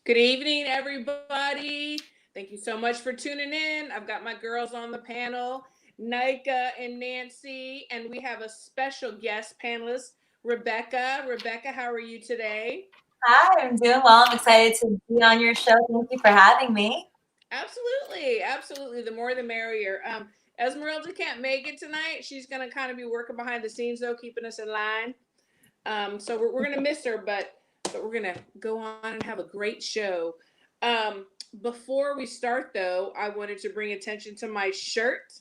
Good evening, everybody. Thank you so much for tuning in. I've got my girls on the panel, Nika and Nancy, and we have a special guest panelist, Rebecca. Rebecca, how are you today? Hi, I'm doing well. I'm excited to be on your show. Thank you for having me. Absolutely, absolutely. The more the merrier. Esmeralda can't make it tonight. She's gonna kind of be working behind the scenes though, keeping us in line. So we're gonna miss her, but we're gonna go on and have a great show. Um, Before we start though, I wanted to bring attention to my shirt.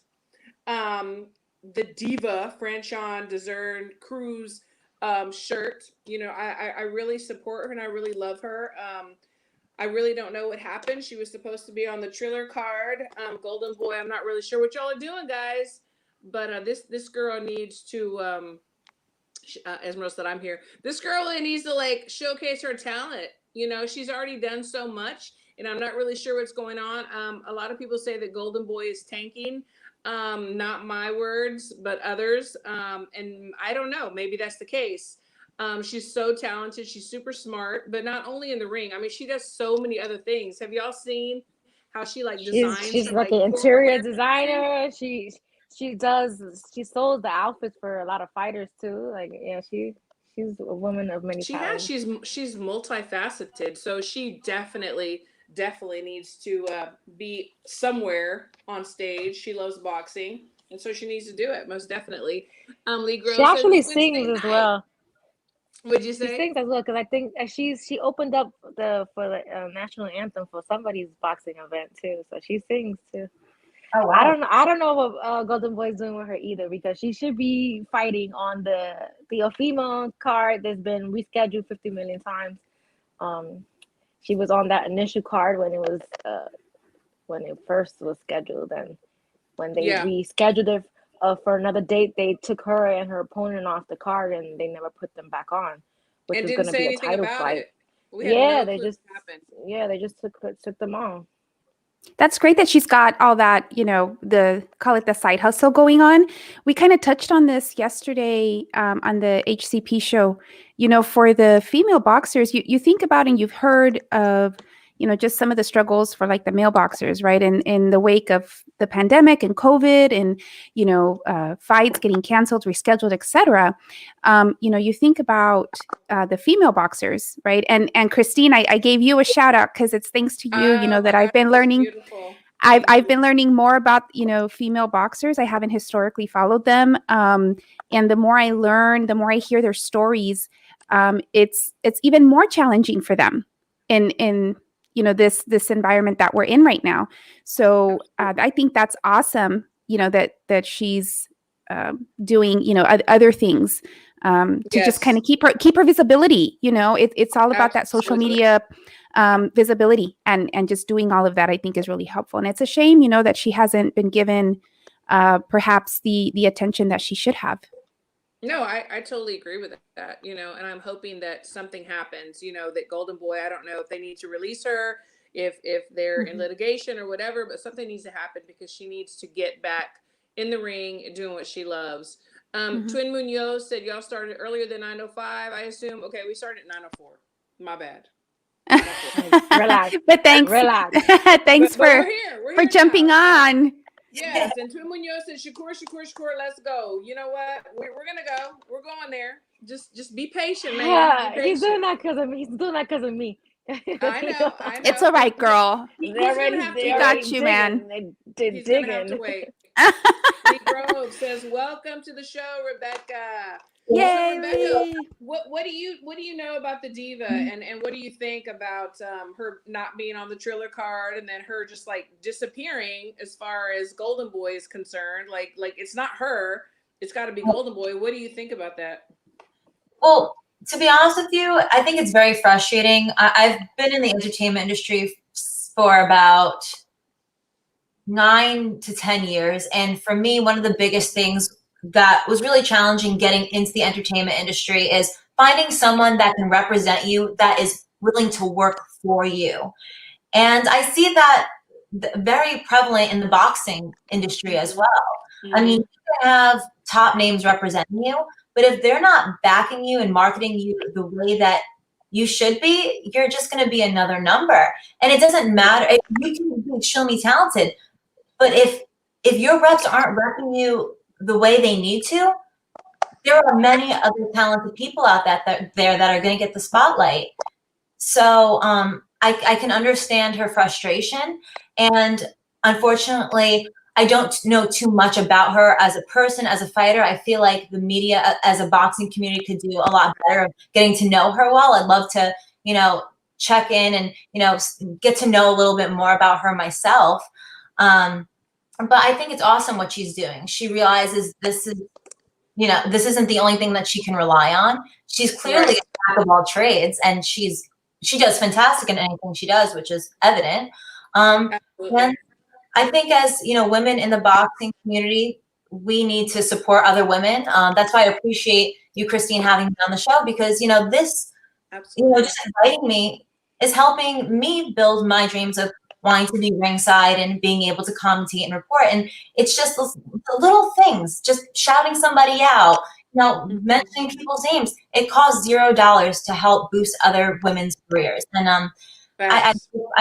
The Diva Franchon Dezern Cruz shirt. You know, I really support her and I really love her. I really don't know what happened. She was supposed to be on the Triller card. Golden Boy, I'm not really sure what y'all are doing, guys. But this girl needs to Esmeralda said, I'm here. This girl needs to like showcase her talent. You know, she's already done so much, and I'm not really sure what's going on. A lot of people say that Golden Boy is tanking. Not my words, but others. And I don't know. Maybe that's the case. She's so talented. She's super smart, but not only in the ring. I mean, she does so many other things. Have y'all seen how she like designs She's her like like an footwear interior and everything? designer. She sold the outfits for a lot of fighters too. Like yeah, she's a woman of many She has. talents. She's multifaceted, so she definitely needs to be somewhere on stage. She loves boxing, and so she needs to do it most definitely. Lee She Grove says actually it's sings Wednesday as night. well. What'd you She say? sings as well because I think she opened up the national anthem for somebody's boxing event too. So she sings too. Oh, wow. I don't know what Golden Boy's doing with her either because she should be fighting on the female card that's been rescheduled 50 million times. Um, she was on that initial card when it first was scheduled, and when they Yeah, rescheduled it for another date, they took her and her opponent off the card, and they never put them back on, which and was didn't going to say be a anything title about fight. it. We had Yeah, no they clue just what happened. took them on. That's great that she's got all that, the call it the side hustle going on. We kind of touched on this yesterday on the HCP show. For the female boxers, you think about and you've heard of, just some of the struggles for like the male boxers, right? In the wake of the pandemic and COVID and, fights getting canceled, rescheduled, etc. You think about the female boxers, right? And Christine, I gave you a shout out because it's thanks to you, Oh my that I've gosh, been that's learning. beautiful. I've Thank I've you. been learning more about female boxers. I haven't historically followed them, and the more I learn, the more I hear their stories. It's even more challenging for them in this environment that we're in right now. So I think that's awesome. That she's doing other things to just kind Yes, of keep her visibility. It's all about that social absolutely. media visibility and just doing all of that. I think is really helpful, and it's a shame that she hasn't been given perhaps the attention that she should have. No, I totally agree with that, and I'm hoping that something happens, that Golden Boy, I don't know if they need to release her, if they're in Mhm. litigation or whatever, but something needs to happen because she needs to get back in the ring and doing what she loves. Mhm. Twin Munoz said y'all started earlier than 9:05, I assume. Okay, we started at 9:04. My bad. 9:04. Relax, But thanks, relax. thanks But we're for here. We're for here jumping now. on. Yes, and Twin Munoz said, Shakur, let's go. You know what? We're gonna go. We're going there. Just be patient, man. Be He's doing patient. that because of me. He's doing that because of me. I know, I It's know. all right, girl. He's gonna have to We wait. got you, man. They're He's gonna have to digging. wait. Lee Grove says, "Welcome to the show, Rebecca." So, Yay, Rebecca, Lee. what do you know about the diva, and what do you think about her not being on the Triller card, and then her just like disappearing as far as Golden Boy is concerned? Like it's not her. It's got to be Golden Boy. What do you think about that? Well, to be honest with you, I think it's very frustrating. I've been in the entertainment industry for about 9 to 10 years. And for me, one of the biggest things that was really challenging getting into the entertainment industry is finding someone that can represent you, that is willing to work for you. And I see that very prevalent in the boxing industry as well. I mean, Mm-hmm. you can have top names representing you, but if they're not backing you and marketing you the way that you should be, you're just going to be another number. And it doesn't matter. You can be extremely talented, but if your reps aren't repping you the way they need to, there are many other talented people out there that are going to get the spotlight. So I can understand her frustration, and unfortunately, I don't know too much about her as a person, as a fighter. I feel like the media, as a boxing community, could do a lot better of getting to know her well. I'd love to, check in and, get to know a little bit more about her myself. But I think it's awesome what she's doing. She realizes this isn't the only thing that she can rely on. She's clearly a jack of all trades, and she does fantastic in anything she does, which is evident. And I think as, women in the boxing community, we need to support other women. That's why I appreciate you, Christine, having me on the show, because, this, just inviting me is helping me build my dreams of wanting to be ringside and being able to commentate and report. And it's just the little things, just shouting somebody out, mentioning people's names. It costs $0 to help boost other women's careers. And I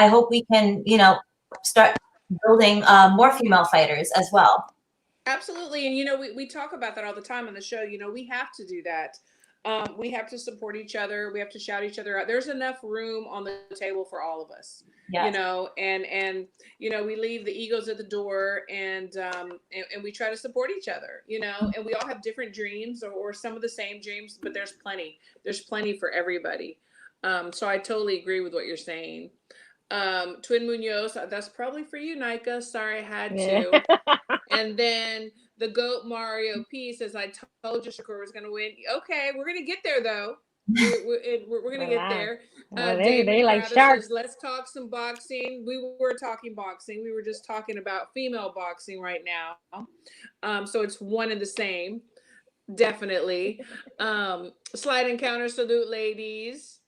hope we can, start building more female fighters as well. Absolutely. And, we talk about that all the time on the show. We have to do that. We have to support each other. We have to shout each other out. There's enough room on the table for all of us, yes. And we leave the egos at the door, and we try to support each other, and we all have different dreams or some of the same dreams, but there's plenty for everybody. So I totally agree with what you're saying. Twin Munoz, that's probably for you, Nika. Sorry, I had to. And then the GOAT Mario P says, I told you Shakur was going to win. Okay, we're going to get there, though. We're going to get there. They like sharks. Says, let's talk some boxing. We were talking boxing. We were just talking about female boxing right now. So it's one and the same. Definitely. Slide Encounter, salute, ladies.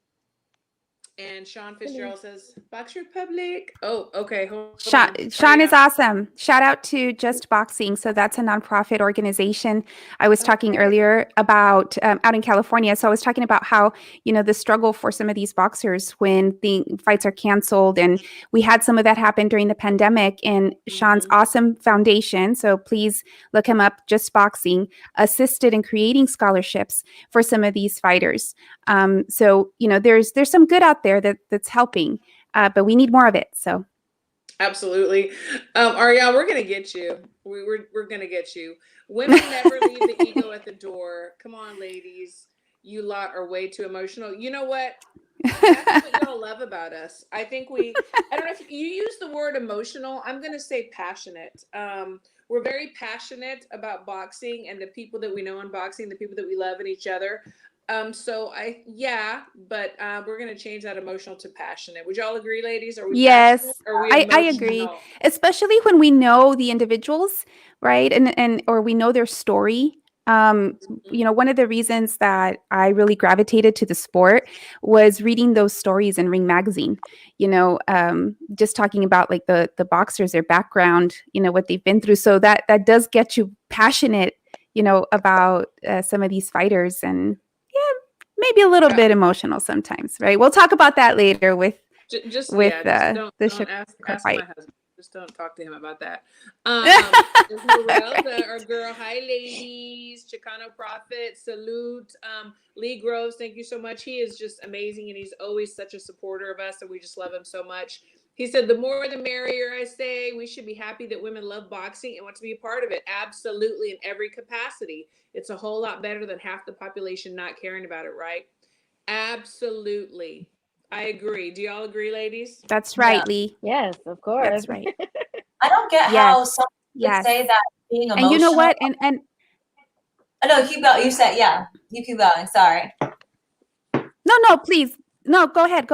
And Sean Fitzgerald says, Box Republic. Oh, okay. Sean is awesome. Shout out to Just Boxing. So that's a nonprofit organization. I was talking earlier about out in California. So I was talking about how, the struggle for some of these boxers when the fights are canceled. And we had some of that happen during the pandemic. And Sean's awesome foundation, so please look him up, Just Boxing, assisted in creating scholarships for some of these fighters. So, there's some good out there that's helping, but we need more of it. So absolutely. Ariel, we're going to get you. We're going to get you. Women never leave the ego at the door. Come on, ladies. You lot are way too emotional. You know what? That's what y'all love about us. I think I don't know if you use the word emotional. I'm going to say passionate. We're very passionate about boxing and the people that we know in boxing, the people that we love and each other. But we're going to change that emotional to passionate. Would y'all agree, ladies? Yes, I agree. Especially when we know the individuals, right? And or we know their story. One of the reasons that I really gravitated to the sport was reading those stories in Ring Magazine, just talking about like the boxers, their background, what they've been through. So that does get you passionate, about some of these fighters, and maybe a little bit emotional sometimes, right? We'll talk about that later with the Shakur fight. My husband. Just don't talk to him about that. Esmeralda, our girl. Hi, ladies. Chicano Prophet, salute. Lee Groves, thank you so much. He is just amazing, and he's always such a supporter of us, and we just love him so much. He said, the more the merrier, I say. We should be happy that women love boxing and want to be a part of it. Absolutely, in every capacity. It's a whole lot better than half the population not caring about it, right? Absolutely. I agree. Do y'all agree, ladies? That's right, Lee. Yes, of course. That's right. I don't get how someone would say that being emotional. And you know what? And no, keep going. You said, you keep going. Sorry. No, please. No, go ahead.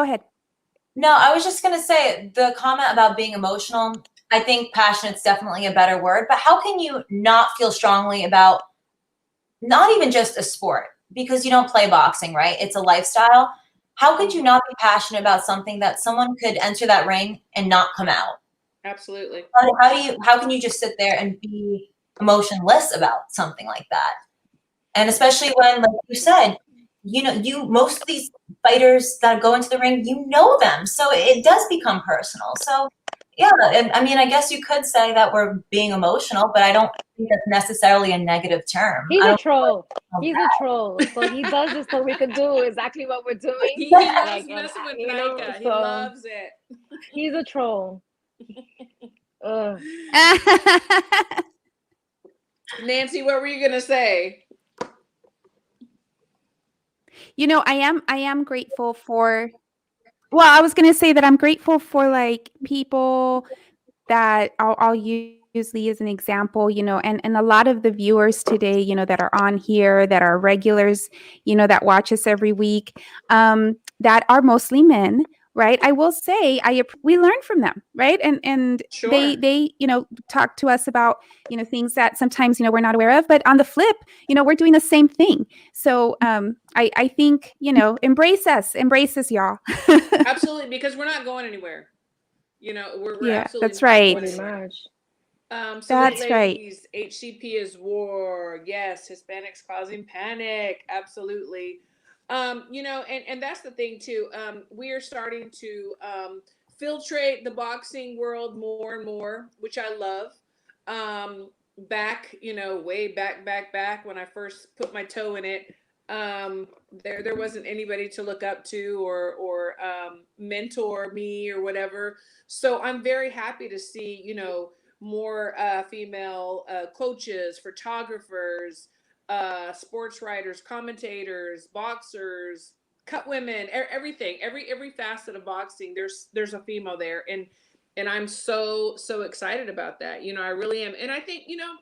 No, I was just going to say the comment about being emotional. I think passionate's definitely a better word, but how can you not feel strongly about not even just a sport, because you don't play boxing, right? It's a lifestyle. How could you not be passionate about something that someone could enter that ring and not come out? Absolutely. How can you just sit there and be emotionless about something like that? And especially when, like you said, most of these fighters that go into the ring, you know them. So it does become personal. So yeah, I mean, I guess you could say that we're being emotional, but I don't think that's necessarily a negative term. He's I a don't troll. know He's that. a troll. So he does this so we could do exactly what we're doing. He loves Like, and messing with you know, Nika. He so loves it. he's a troll. Ugh. Nancy, what were you gonna say? You know, I am grateful for, well, I was going to say that I'm grateful for like people that I'll use Lee as an example, you know, and a lot of the viewers today, you know, that are on here, that are regulars, you know, that watch us every week, that are mostly men, right? I will say we learn from them, right? And Sure. they you know, talk to us about, you know, things that sometimes, you know, we're not aware of, but on the flip, you know, we're doing the same thing. So I think, you know, embrace us, y'all. Absolutely, because we're not going anywhere. You know, we're Yeah, absolutely that's not right. going Pretty anywhere. much. So That's right. ladies, HCP is war. Yes, Hispanics causing panic. Absolutely. You know, and that's the thing too. We are starting to filtrate the boxing world more and more, which I love. Back, you know, way back when I first put my toe in it, there wasn't anybody to look up to or mentor me or whatever. So I'm very happy to see, you know, more female coaches, photographers, sports writers, commentators, boxers, cut women, everything, every facet of boxing. There's a female there, and I'm so excited about that. You know, I really am, and I think, you know,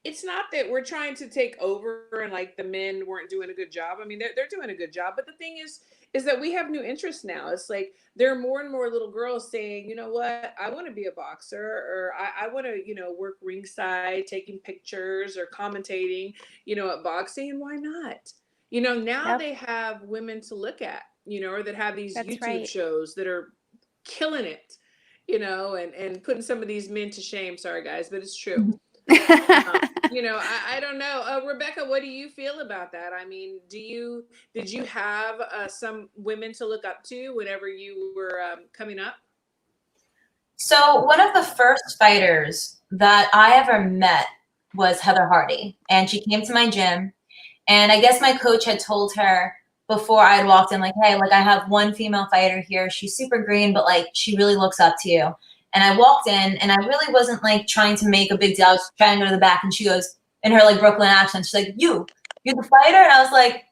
it's not that we're trying to take over and like the men weren't doing a good job. I mean, they're doing a good job, but the thing is that we have new interests now. It's like there are more and more little girls saying, you know what, I want to be a boxer, or I want to, you know, work ringside, taking pictures or commentating, you know, at boxing. And why not? You know, now Yep. they have women to look at, you know, or that have these That's YouTube right. shows that are killing it, you know, and putting some of these men to shame. Sorry, guys, but it's true. You know, I don't know. Rebecca, what do you feel about that? I mean, did you have some women to look up to whenever you were coming up? So one of the first fighters that I ever met was Heather Hardy, and she came to my gym, and I guess my coach had told her before I had walked in, like, hey, like I have one female fighter here. She's super green, but like she really looks up to you. And I walked in, and I really wasn't like trying to make a big deal. I was trying to go to the back, and she goes in her like Brooklyn accent, she's like, you're the fighter? And I was like,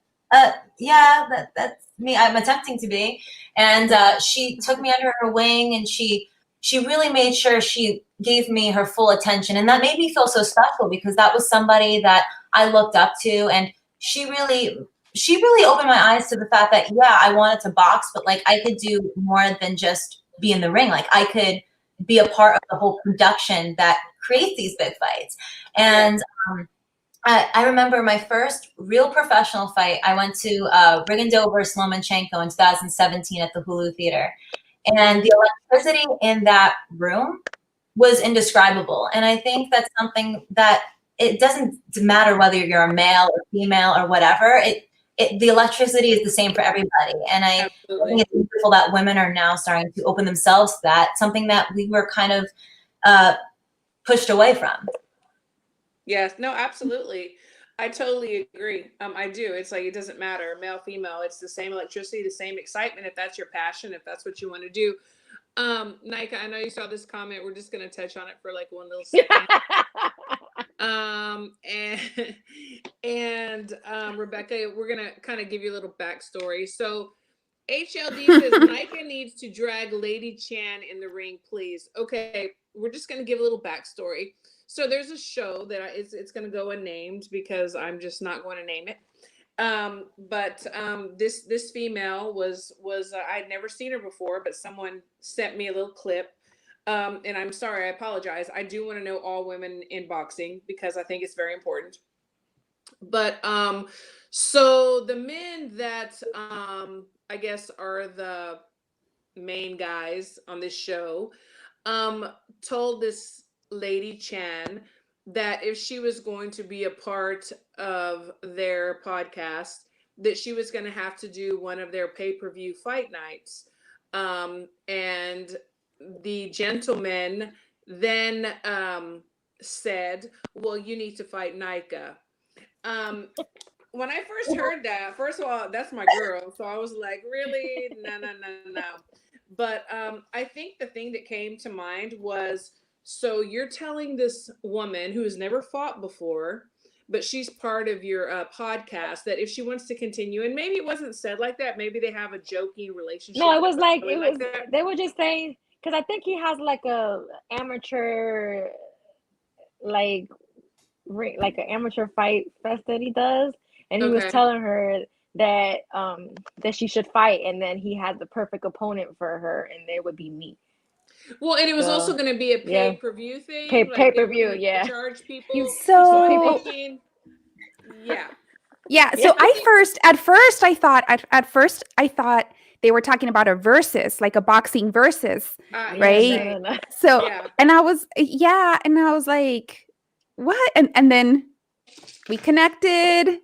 yeah, that's me. I'm attempting to be. And she took me under her wing, and she really made sure she gave me her full attention. And that made me feel so special because that was somebody that I looked up to. And she really opened my eyes to the fact that, yeah, I wanted to box, but like I could do more than just be in the ring. Like I could be a part of the whole production that creates these big fights. And I remember my first real professional fight. I went to Rigondeaux versus Lomachenko in 2017 at the Hulu Theater. And the electricity in that room was indescribable. And I think that's something that it doesn't matter whether you're a male or female or whatever. The electricity is the same for everybody. And I think it's beautiful that women are now starting to open themselves to that, something that we were kind of pushed away from. Yes, no, absolutely. I totally agree. I do. It's like it doesn't matter, male, female. It's the same electricity, the same excitement. If that's your passion, if that's what you want to do. Nika, I know you saw this comment. We're just gonna touch on it for like one little second. And Rebecca, we're gonna kind of give you a little backstory. So HLD says Nika needs to drag Lady Chan in the ring, please. Okay, we're just gonna give a little backstory. So there's a show that it's gonna go unnamed because I'm just not going to name it. But this female was I'd never seen her before, but someone sent me a little clip. And I'm sorry, I apologize. I do want to know all women in boxing because I think it's very important. But so the men that I guess are the main guys on this show told this Lady Chan that if she was going to be a part of their podcast, that she was going to have to do one of their pay-per-view fight nights. And the gentleman then said, well, you need to fight Nika. When I first heard that, first of all, that's my girl. So I was like, really? No. But I think the thing that came to mind was, so you're telling this woman who has never fought before, but she's part of your podcast, that if she wants to continue, and maybe it wasn't said like that, maybe they have a joking relationship. No, it was like, really it was, that. they were just saying, because I think he has like a amateur, like an amateur fight fest that he does. And he was telling her that that she should fight, and then he had the perfect opponent for her, and it would be me. Well, and it was also going to be a pay-per-view thing. Pay-per-view, yeah. Charge people. So I'm thinking, yeah. So at first I thought they were talking about a versus, like a boxing versus, right? No. So and I was like, what? And then we connected,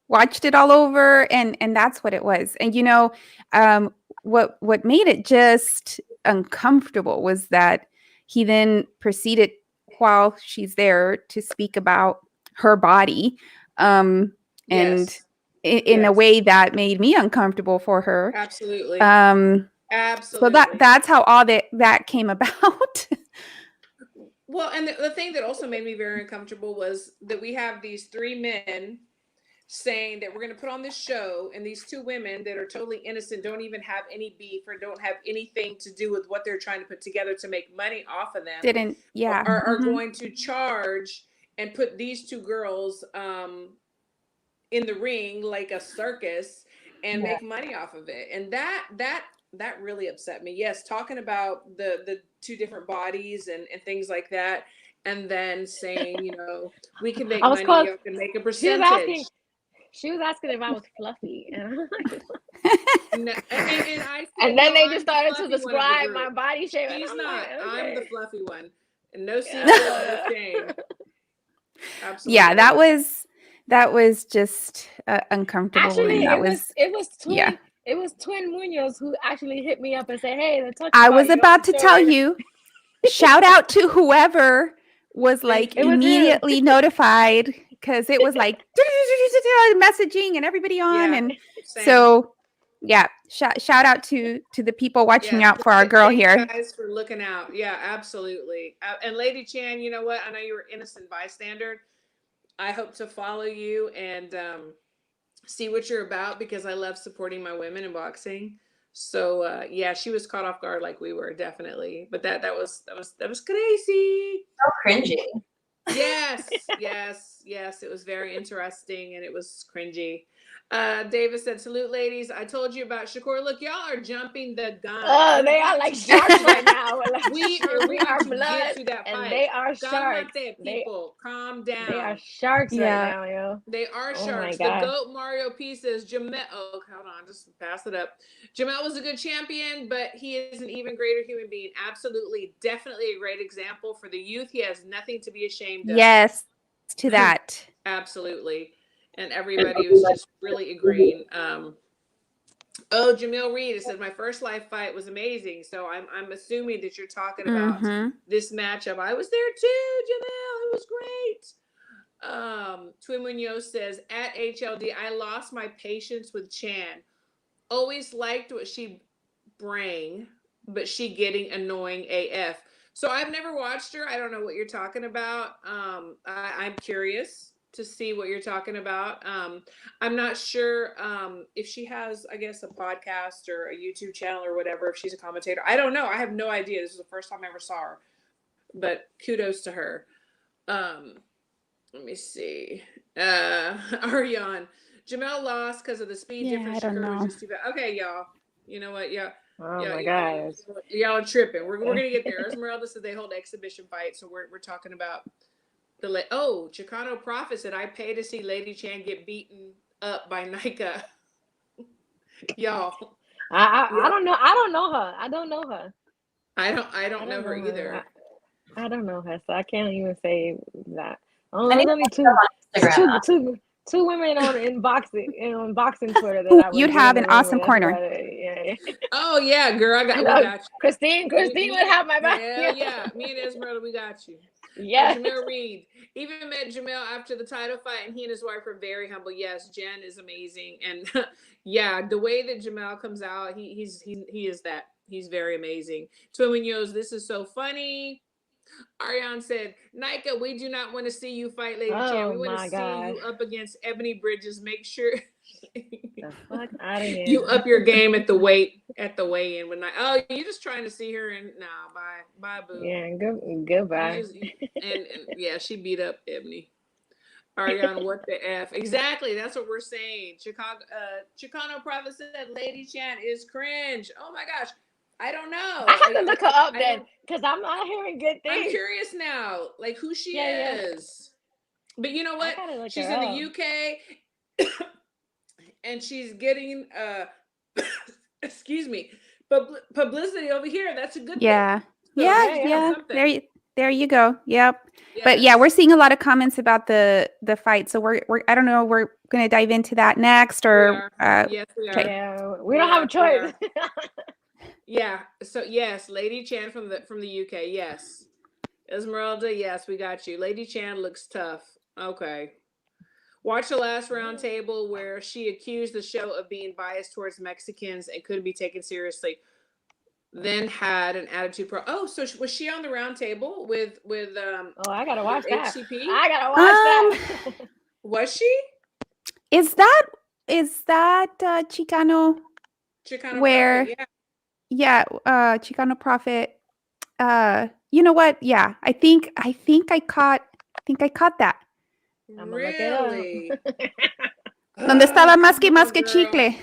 watched it all over, and that's what it was. And what made it just uncomfortable was that he then proceeded, while she's there, to speak about her body, and in a way that made me uncomfortable for her. Absolutely. So that's how all that came about. Well, and the thing that also made me very uncomfortable was that we have these three men saying that we're going to put on this show, and these two women that are totally innocent, don't even have any beef or don't have anything to do with what they're trying to put together to make money off of them, are going to charge and put these two girls in the ring like a circus and make money off of it. And that really upset me. Yes, talking about the two different bodies and things like that, and then saying, we can make money, you can make a percentage. She was asking if I was fluffy, and and I said, and then they just started to describe my body shape. She's not. Like, okay. I'm the fluffy one, and no secret, no shame. Absolutely. Yeah, that was just uncomfortable. Actually, it was Twin Munoz who actually hit me up and said, "Hey, I was about to tell you." Shout out to whoever was like immediately notified, because it was like messaging and everybody on, and so shout out to the people watching out for our girl here. Guys, for looking out. Yeah, absolutely. And Lady Chan, you know what? I know you were innocent bystander. I hope to follow you and see what you're about, because I love supporting my women in boxing. So she was caught off guard like we were, definitely. But that was crazy. So cringy. Yes, it was very interesting, and it was cringy. David said, salute, ladies. I told you about Shakur. Look, y'all are jumping the gun. Oh, they are like sharks right now. Like, we are blood, to that and fight. they are sharks. People, calm down. They are sharks right now, yo. They are sharks. The GOAT Mario P says, Jamel. Oh, hold on, just pass it up. Jamel was a good champion, but he is an even greater human being. Absolutely, definitely a great example for the youth. He has nothing to be ashamed of. Yes, to that. Absolutely. And everybody was just really agreeing. Jamil Reed said, my first live fight was amazing. So I'm assuming that you're talking about this matchup. I was there too, Jamil. It was great. Twin Munoz says, at HLD, I lost my patience with Chan. Always liked what she bring, but she getting annoying AF. So I've never watched her. I don't know what you're talking about. I'm curious to see what you're talking about. I'm not sure if she has, I guess, a podcast or a YouTube channel or whatever, if she's a commentator. I don't know. I have no idea. This is the first time I ever saw her, but kudos to her. Let me see. Ariane. Jamel lost because of the speed difference. I don't know. Okay, y'all. You know what? Yeah. Oh my gosh. Y'all are tripping. We're gonna get there. Esmeralda says they hold exhibition fights, so we're talking about Chicano Prophet said, I pay to see Lady Chan get beaten up by Nika. Y'all. I don't know. I don't know her. I don't know her. I don't know her either. I don't know her, so I can't even say that. I need only two women on boxing Twitter that Ooh, I would you'd get have in an the room awesome with. That's corner. about it. Yeah. Oh yeah, girl, we got you. Christine would have my back. Hell yeah, me and Esmeralda, we got you. Yes. Jamel Reed. Even met Jamel after the title fight, and he and his wife are very humble. Yes, Jen is amazing, and yeah, the way that Jamel comes out, he is that. He's very amazing. Twin Munoz, this is so funny. Ariane said, Nika, we do not want to see you fight Lady Chan. We want to see you up against Ebony Bridges. Make sure the fuck out of here. you up your game at the weigh-in. When you're just trying to see her, and bye boo. Yeah, goodbye. And yeah, she beat up Ebony. Ariane, what the F? Exactly, that's what we're saying. Chicano Prophet said Lady Chan is cringe. Oh my gosh. I don't know. I have to look her up then, because I'm not hearing good things. I'm curious now, like who she is. But you know what? She's in the UK, and she's getting excuse me, publicity over here. That's a good thing. Yeah. So, Yeah. There you go. Yep. Yes. But yeah, we're seeing a lot of comments about the fight. So we're I don't know. We're gonna dive into that next, or yes, we are. Yeah, we don't have a choice. Yeah. So yes, Lady Chan from the UK. Yes. Esmeralda. Yes, we got you. Lady Chan looks tough. Okay. Watch the last round table where she accused the show of being biased towards Mexicans and couldn't be taken seriously. Then had an attitude so was she on the round table with I gotta watch that. HCP? I gotta watch that. Was she? Is that Chicano where Prophet, Chicano Prophet, you know what? Yeah, I think I caught that. Really? Donde estaba más que chicle.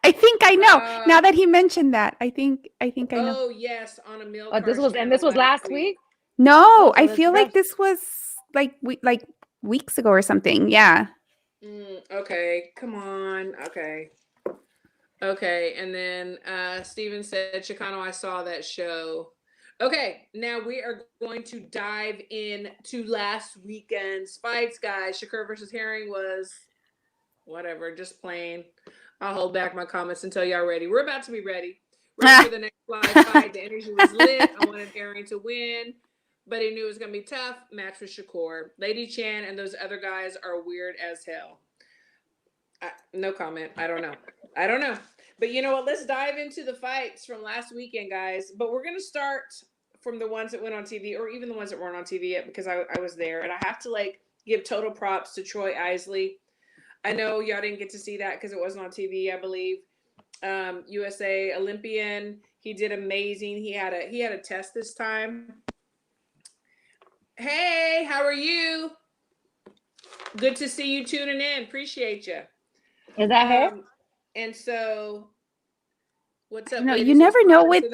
I think I know. Now that he mentioned that, I think I know. Oh yes, on a milk. This was last week? No, I feel like this was like weeks ago or something. Yeah. Okay, come on. Okay, and then Steven said, Chicano, I saw that show. Okay, now we are going to dive into last weekend's fights, guys. Shakur versus Herring was whatever, just plain. I'll hold back my comments until y'all ready. We're about to be ready. Ready for the next live fight. The energy was lit. I wanted Herring to win, but he knew it was going to be tough. Match with Shakur. Lady Chan and those other guys are weird as hell. No comment. I don't know. But you know what? Let's dive into the fights from last weekend, guys. But we're going to start from the ones that went on TV, or even the ones that weren't on TV yet, because I was there. And I have to give total props to Troy Isley. I know y'all didn't get to see that because it wasn't on TV, I believe. USA Olympian. He did amazing. He had a test this time. Hey, how are you? Good to see you tuning in. Appreciate you. Is that her? And so, what's up? No, you never know with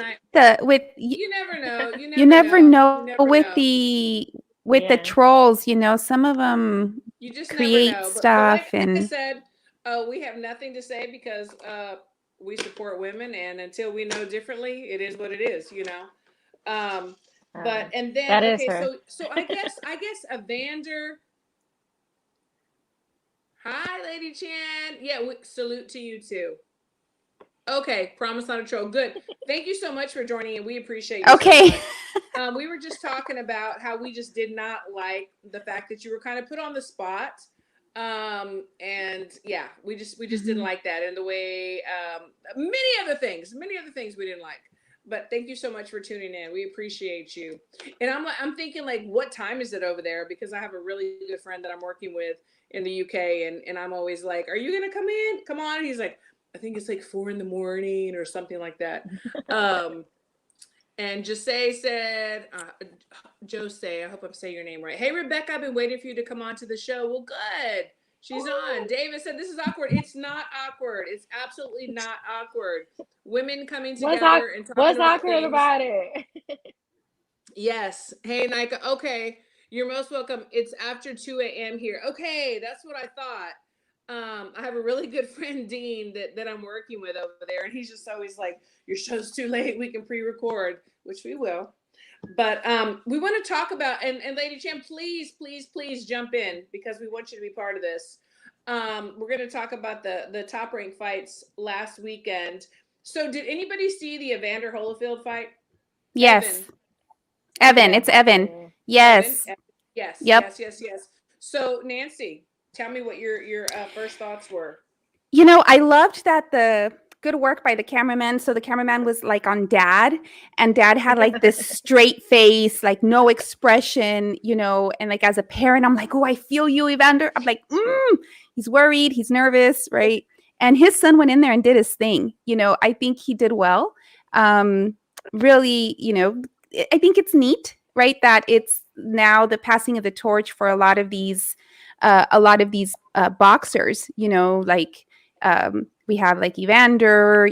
you never know. You never know with the trolls. You know, some of them you just create never know. stuff, but like and I said, we have nothing to say because we support women, and until we know differently, it is what it is. You know. But and then that okay, is her. so I guess Evander. Hi, Lady Chan. Yeah, salute to you too. Okay, promise not a troll. Good. Thank you so much for joining in. We appreciate you. Okay. So much. We were just talking about how we just did not like the fact that you were kind of put on the spot. And yeah, we just didn't like that, and the way many other things we didn't like. But thank you so much for tuning in. We appreciate you. And I'm thinking what time is it over there? Because I have a really good friend that I'm working with in the UK, and I'm always like, are you gonna come in? Come on. And he's like, I think it's 4 a.m. or something like that. And Jose said, Jose, I hope I'm saying your name right. Hey, Rebecca, I've been waiting for you to come on to the show. Well, good. She's on. David said, this is awkward. It's not awkward. It's absolutely not awkward. Women coming together and talking what's about awkward things. About it? Yes. Hey, Nika. Okay. You're most welcome. It's after 2 a.m. here. Okay. That's what I thought. I have a really good friend, Dean, that I'm working with over there. And he's just always like, your show's too late. We can pre-record, which we will. But we want to talk about, and Lady Chan, please jump in because we want you to be part of this. We're going to talk about the top rank fights last weekend. So did anybody see the Evander Holyfield fight? Yes. Evan. It's Evan. Yeah. Yes. Yes, Yep. yes. So Nancy, tell me what your first thoughts were. I loved that the good work by the cameraman. So the cameraman was like on dad, and dad had like this straight face, like no expression, and like as a parent, I'm like, oh, I feel you, Evander. I'm like, he's worried, he's nervous, right? And his son went in there and did his thing. I think he did well. Really, I think it's neat, right? That it's now the passing of the torch for a lot of these boxers, like we have like Evander,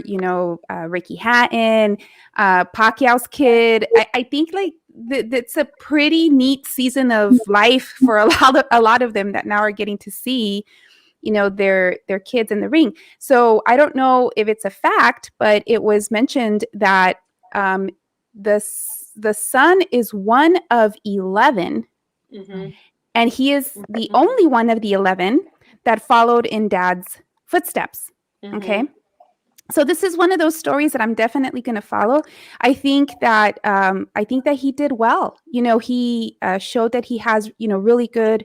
Ricky Hatton, Pacquiao's kid. I think like that's a pretty neat season of life for a lot of them that now are getting to see, their kids in the ring. So I don't know if it's a fact, but it was mentioned that the son is one of 11, and he is the only one of the 11 that followed in dad's footsteps. Okay. So this is one of those stories that I'm definitely going to follow. I think that he did well. He showed that he has really good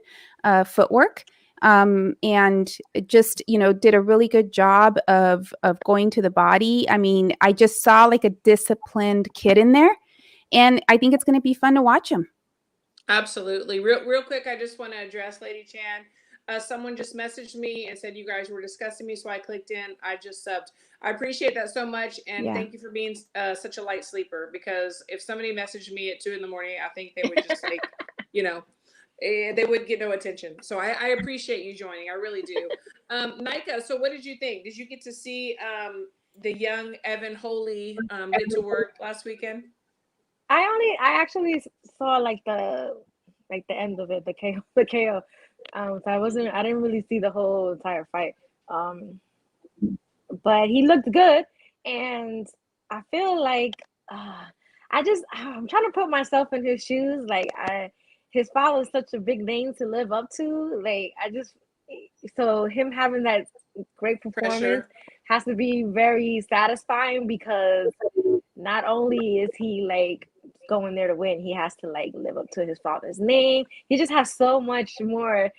footwork, and just did a really good job of going to the body. I mean, I just saw like a disciplined kid in there, and I think it's going to be fun to watch him. Absolutely. Real quick, I just want to address Lady Chan. Someone just messaged me and said you guys were discussing me, so I clicked in. I just subbed. I appreciate that so much, and thank you for being such a light sleeper. Because if somebody messaged me at 2 a.m, I think they would just like, they would get no attention. So I appreciate you joining. I really do. Nika, so what did you think? Did you get to see the young Evan Holy get to work last weekend? I actually saw like the end of it, the KO. So I didn't really see the whole entire fight. But he looked good, and I feel like I'm trying to put myself in his shoes. Like his father is such a big name to live up to. Like so him having that great performance Pressure has to be very satisfying, because not only is he like going there to win, he has to like live up to his father's name. He just has so much more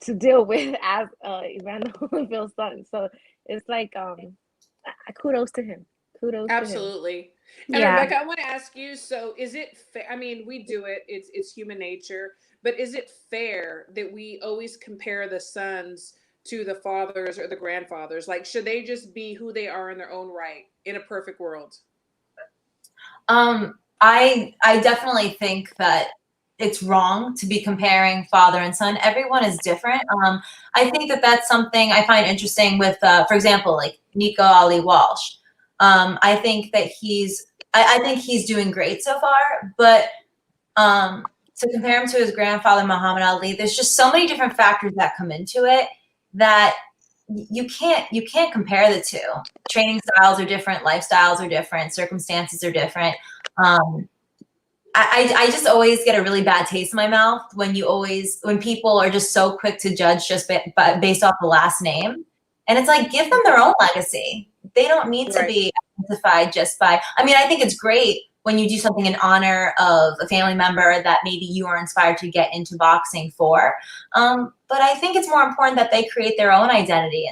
to deal with as Evander Holyfield's son. So it's like kudos to him. Absolutely. And Rebecca, I want to ask you, so is it fair? I mean, we do it, it's human nature, but is it fair that we always compare the sons to the fathers or the grandfathers? Like, should they just be who they are in their own right in a perfect world? I definitely think that it's wrong to be comparing father and son. Everyone is different. I think that that's something I find interesting with, for example, like Nico Ali Walsh. I think that I think he's doing great so far, but to compare him to his grandfather, Muhammad Ali, there's just so many different factors that come into it that you can't compare the two. Training styles are different, lifestyles are different, circumstances are different. I just always get a really bad taste in my mouth when people are just so quick to judge just based off the last name. And it's like, give them their own legacy. They don't need to be identified just by, I mean, I think it's great when you do something in honor of a family member that maybe you are inspired to get into boxing for. But I think it's more important that they create their own identity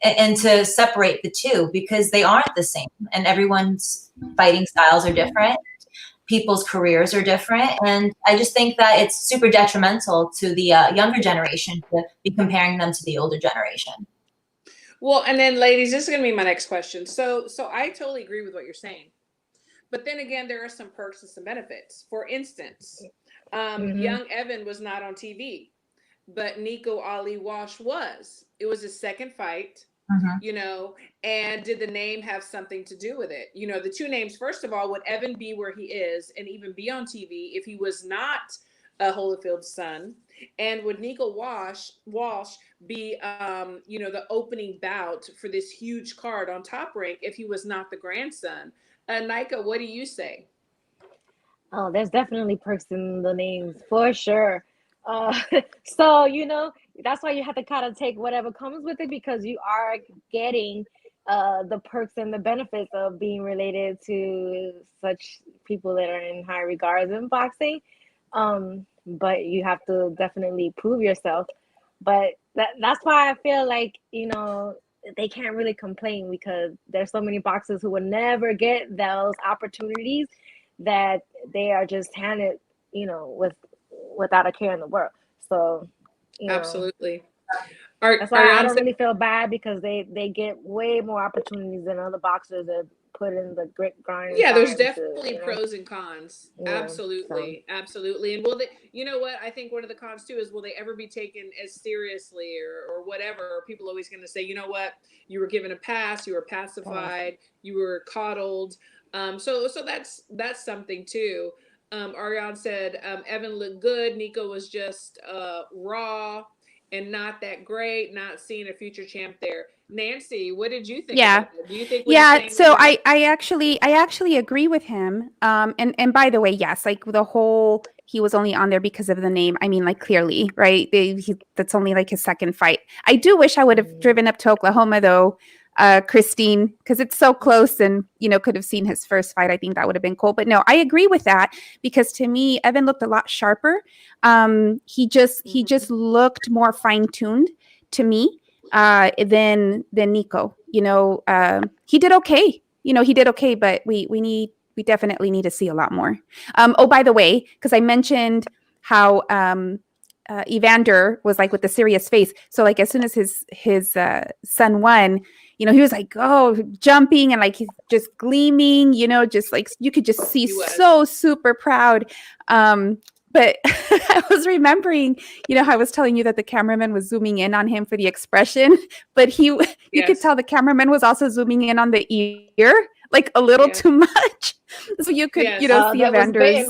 and to separate the two, because they aren't the same, and everyone's fighting styles are different. People's careers are different. And I just think that it's super detrimental to the younger generation to be comparing them to the older generation. Well, and then ladies, this is going to be my next question. So I totally agree with what you're saying. But then again, there are some perks and some benefits. For instance, young Evan was not on TV, but Nico Ali Walsh was. It was his second fight. And did the name have something to do with it? The two names, first of all, would Evan be where he is and even be on TV if he was not a Holyfield's son? And would Nico Walsh be, the opening bout for this huge card on Top Rank if he was not the grandson? Nika, what do you say? Oh, there's definitely perks in the names for sure. So that's why you have to kind of take whatever comes with it, because you are getting the perks and the benefits of being related to such people that are in high regards in boxing. But you have to definitely prove yourself. But that's why I feel like, they can't really complain, because there's so many boxers who will never get those opportunities that they are just handed, without a care in the world. So, Absolutely. that's why I Ariane don't really feel bad, because they get way more opportunities than other boxers that put in the grit, grind. Yeah, there's time definitely to, pros and cons. Yeah, Absolutely. Absolutely. And will they, you know what? I think one of the cons too is, will they ever be taken as seriously or whatever? Are people always going to say, you know what? You were given a pass, you were pacified, you were coddled. So that's something too. Ariane said, Evan looked good. Nico was just raw and not that great, not seeing a future champ there. Nancy, what did you think Yeah. about it? Do you think what he's saying So is right? I actually agree with him. And by the way, yes, like the whole he was only on there because of the name. I mean, like clearly, right? That's only like his second fight. I do wish I would have driven up to Oklahoma though, Christine, because it's so close, and could have seen his first fight. I think that would have been cool. But no, I agree with that, because to me, Evan looked a lot sharper. He just looked more fine-tuned to me than Nico. He did okay. He did okay, but we definitely need to see a lot more. Oh, by the way, because I mentioned how Evander was like with the serious face. So like as soon as his son won, he was like, oh, jumping and like he's just gleaming, just like you could just see so super proud. But I was remembering, how I was telling you that the cameraman was zooming in on him for the expression, but you could tell the cameraman was also zooming in on the ear, like a little too much. So you could, see Evander's,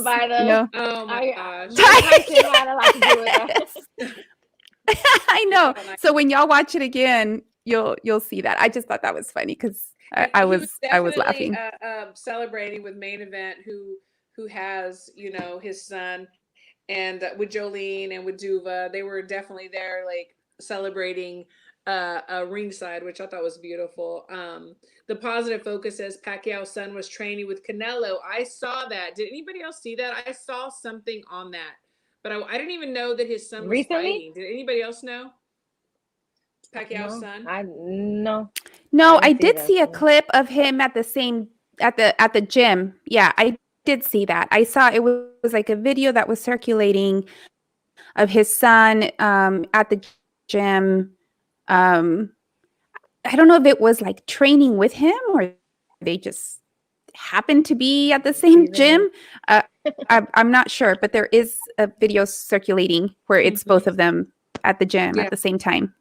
Oh my gosh. I know. So when y'all watch it again, you'll see that. I just thought that was funny because I was laughing. Celebrating with Main Event, who has his son, and with Jolene and with Duva, they were definitely there, like celebrating ringside, which I thought was beautiful. The Positive Focus says Pacquiao's son was training with Canelo. I saw that. Did anybody else see that? I saw something on that, but I didn't even know that his son was fighting. Did anybody else know? Pacquiao's son? No, I did see a clip of him at the gym. Yeah, I did see that. I saw it was like a video that was circulating of his son at the gym. I don't know if it was like training with him or they just happened to be at the same gym. I'm not sure, but there is a video circulating where it's both of them at the gym at the same time.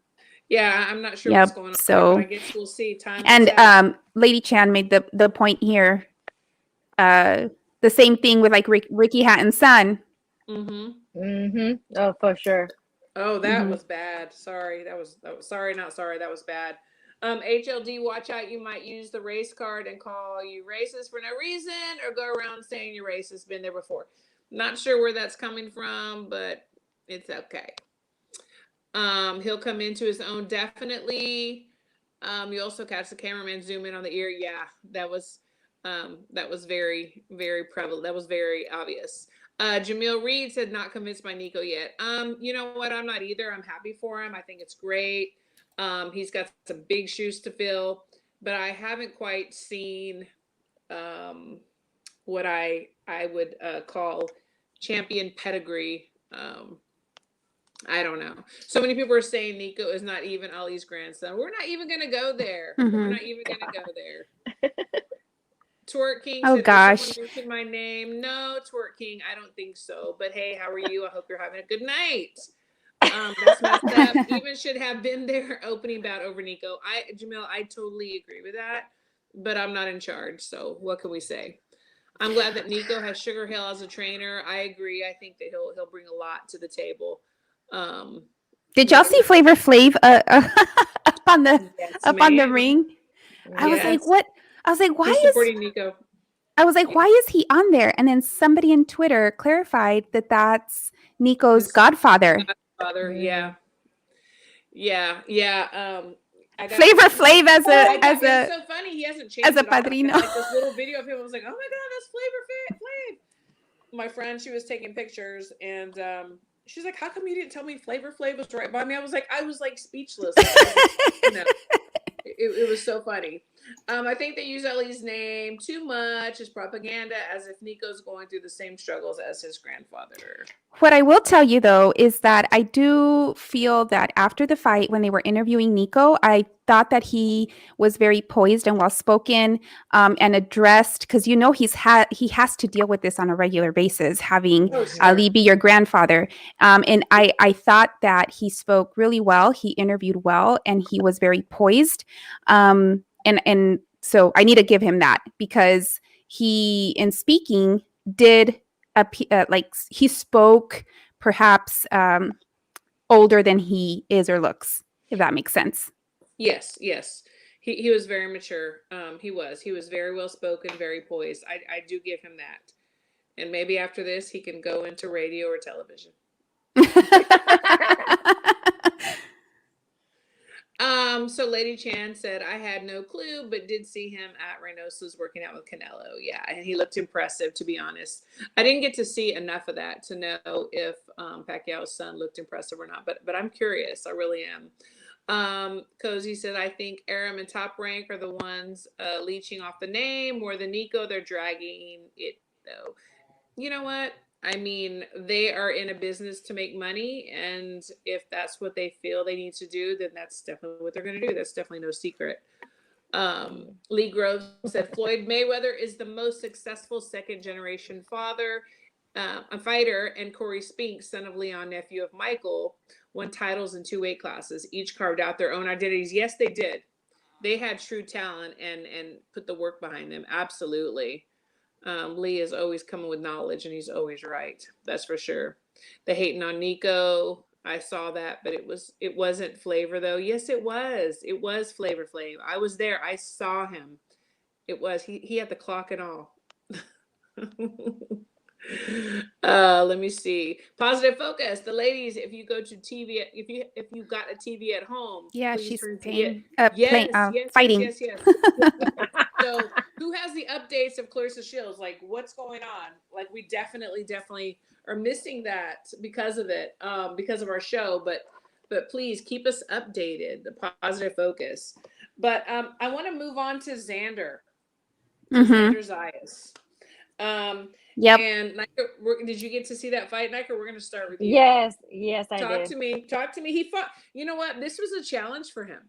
Yeah, I'm not sure what's going on. So but I guess we'll see. Time and Lady Chan made the point here. The same thing with like Ricky Hatton's son. Oh, for sure. Oh, that was bad. Sorry, that was sorry, not sorry. That was bad. HLD, watch out. You might use the race card and call you racist for no reason, or go around saying you're racist. Been there before. Not sure where that's coming from, but it's okay. He'll come into his own, definitely. You also catch the cameraman zoom in on the ear. Yeah, that was very, very prevalent. That was very obvious. Jamil Reed said, not convinced by Nico yet. You know what? I'm not either. I'm happy for him. I think it's great. He's got some big shoes to fill, but I haven't quite seen what I would call champion pedigree. I don't know. So many people are saying Nico is not even Ali's grandson. We're not even going to go there. We're not even going to go there. Twerk King said, gosh. Mention my name. No, Twerk King, I don't think so. But hey, how are you? I hope you're having a good night. That's messed up. Even should have been there opening bout over Nico. Jamil, I totally agree with that, but I'm not in charge. So what can we say? I'm glad that Nico has Sugar Hill as a trainer. I agree. I think that he'll bring a lot to the table. Did y'all see Flavor Flav up on the ring? I was like, what? I was like, why is Nico? I was like, why is he on there? And then somebody in Twitter clarified that that's Nico's godfather. Yeah. Yeah, yeah. I got Flavor to see. Flav as I a got, as it was a so funny. He hasn't as changed a at all. I padrino. got like this little video of him. I was like, oh my god, that's Flavor Flav. My friend, she was taking pictures, and she's like, how come you didn't tell me Flavor Flav was right by me? I was like speechless. Like, it was so funny. I think they use Ellie's name too much as propaganda, as if Nico's going through the same struggles as his grandfather. What I will tell you though is that I do feel that after the fight, when they were interviewing Nico, I thought that he was very poised and well spoken, and addressed, because he has to deal with this on a regular basis, having Oh, Ali sure. be your grandfather. And I thought that he spoke really well, he interviewed well, and he was very poised. And so I need to give him that, because he, in speaking, did like he spoke perhaps older than he is or looks, if that makes sense. Yes, yes. He was very mature. He was very well spoken, very poised. I do give him that. And maybe after this, he can go into radio or television. So Lady Chan said, I had no clue, but did see him at Reynosa's working out with Canelo. Yeah, and he looked impressive, to be honest. I didn't get to see enough of that to know if Pacquiao's son looked impressive or not, but I'm curious. I really am. Cozy said, I think Aram and Top Rank are the ones leeching off the name, or the Nico, they're dragging it, though. You know what? I mean, they are in a business to make money, and if that's what they feel they need to do, then that's definitely what they're going to do. That's definitely no secret. Lee Grove said Floyd Mayweather is the most successful second generation father, a fighter, and Corey Spinks, son of Leon, nephew of Michael, won titles in 2 weight classes, each carved out their own identities. Yes, they did. They had true talent and put the work behind them. Absolutely. Lee is always coming with knowledge, and he's always right. That's for sure. The hating on Nico, I saw that, but it wasn't Flavor though. Yes, it was. It was Flavor Flav. I was there. I saw him. It was. He had the clock and all. Let me see. Positive focus. The ladies, if you go to TV, if you got a TV at home, Yeah, please she's turn paying, yes, fighting. yes. So who has the updates of Clarissa Shields? Like, what's going on? Like, we definitely are missing that because of it, because of our show. But please keep us updated. The positive focus. But I want to move on to Zander. Mm-hmm. Zander Zayas. Yep. And Nika, did you get to see that fight, Nika? We're going to start with you. Yes, I Talk did. to me. He fought. You know what? This was a challenge for him.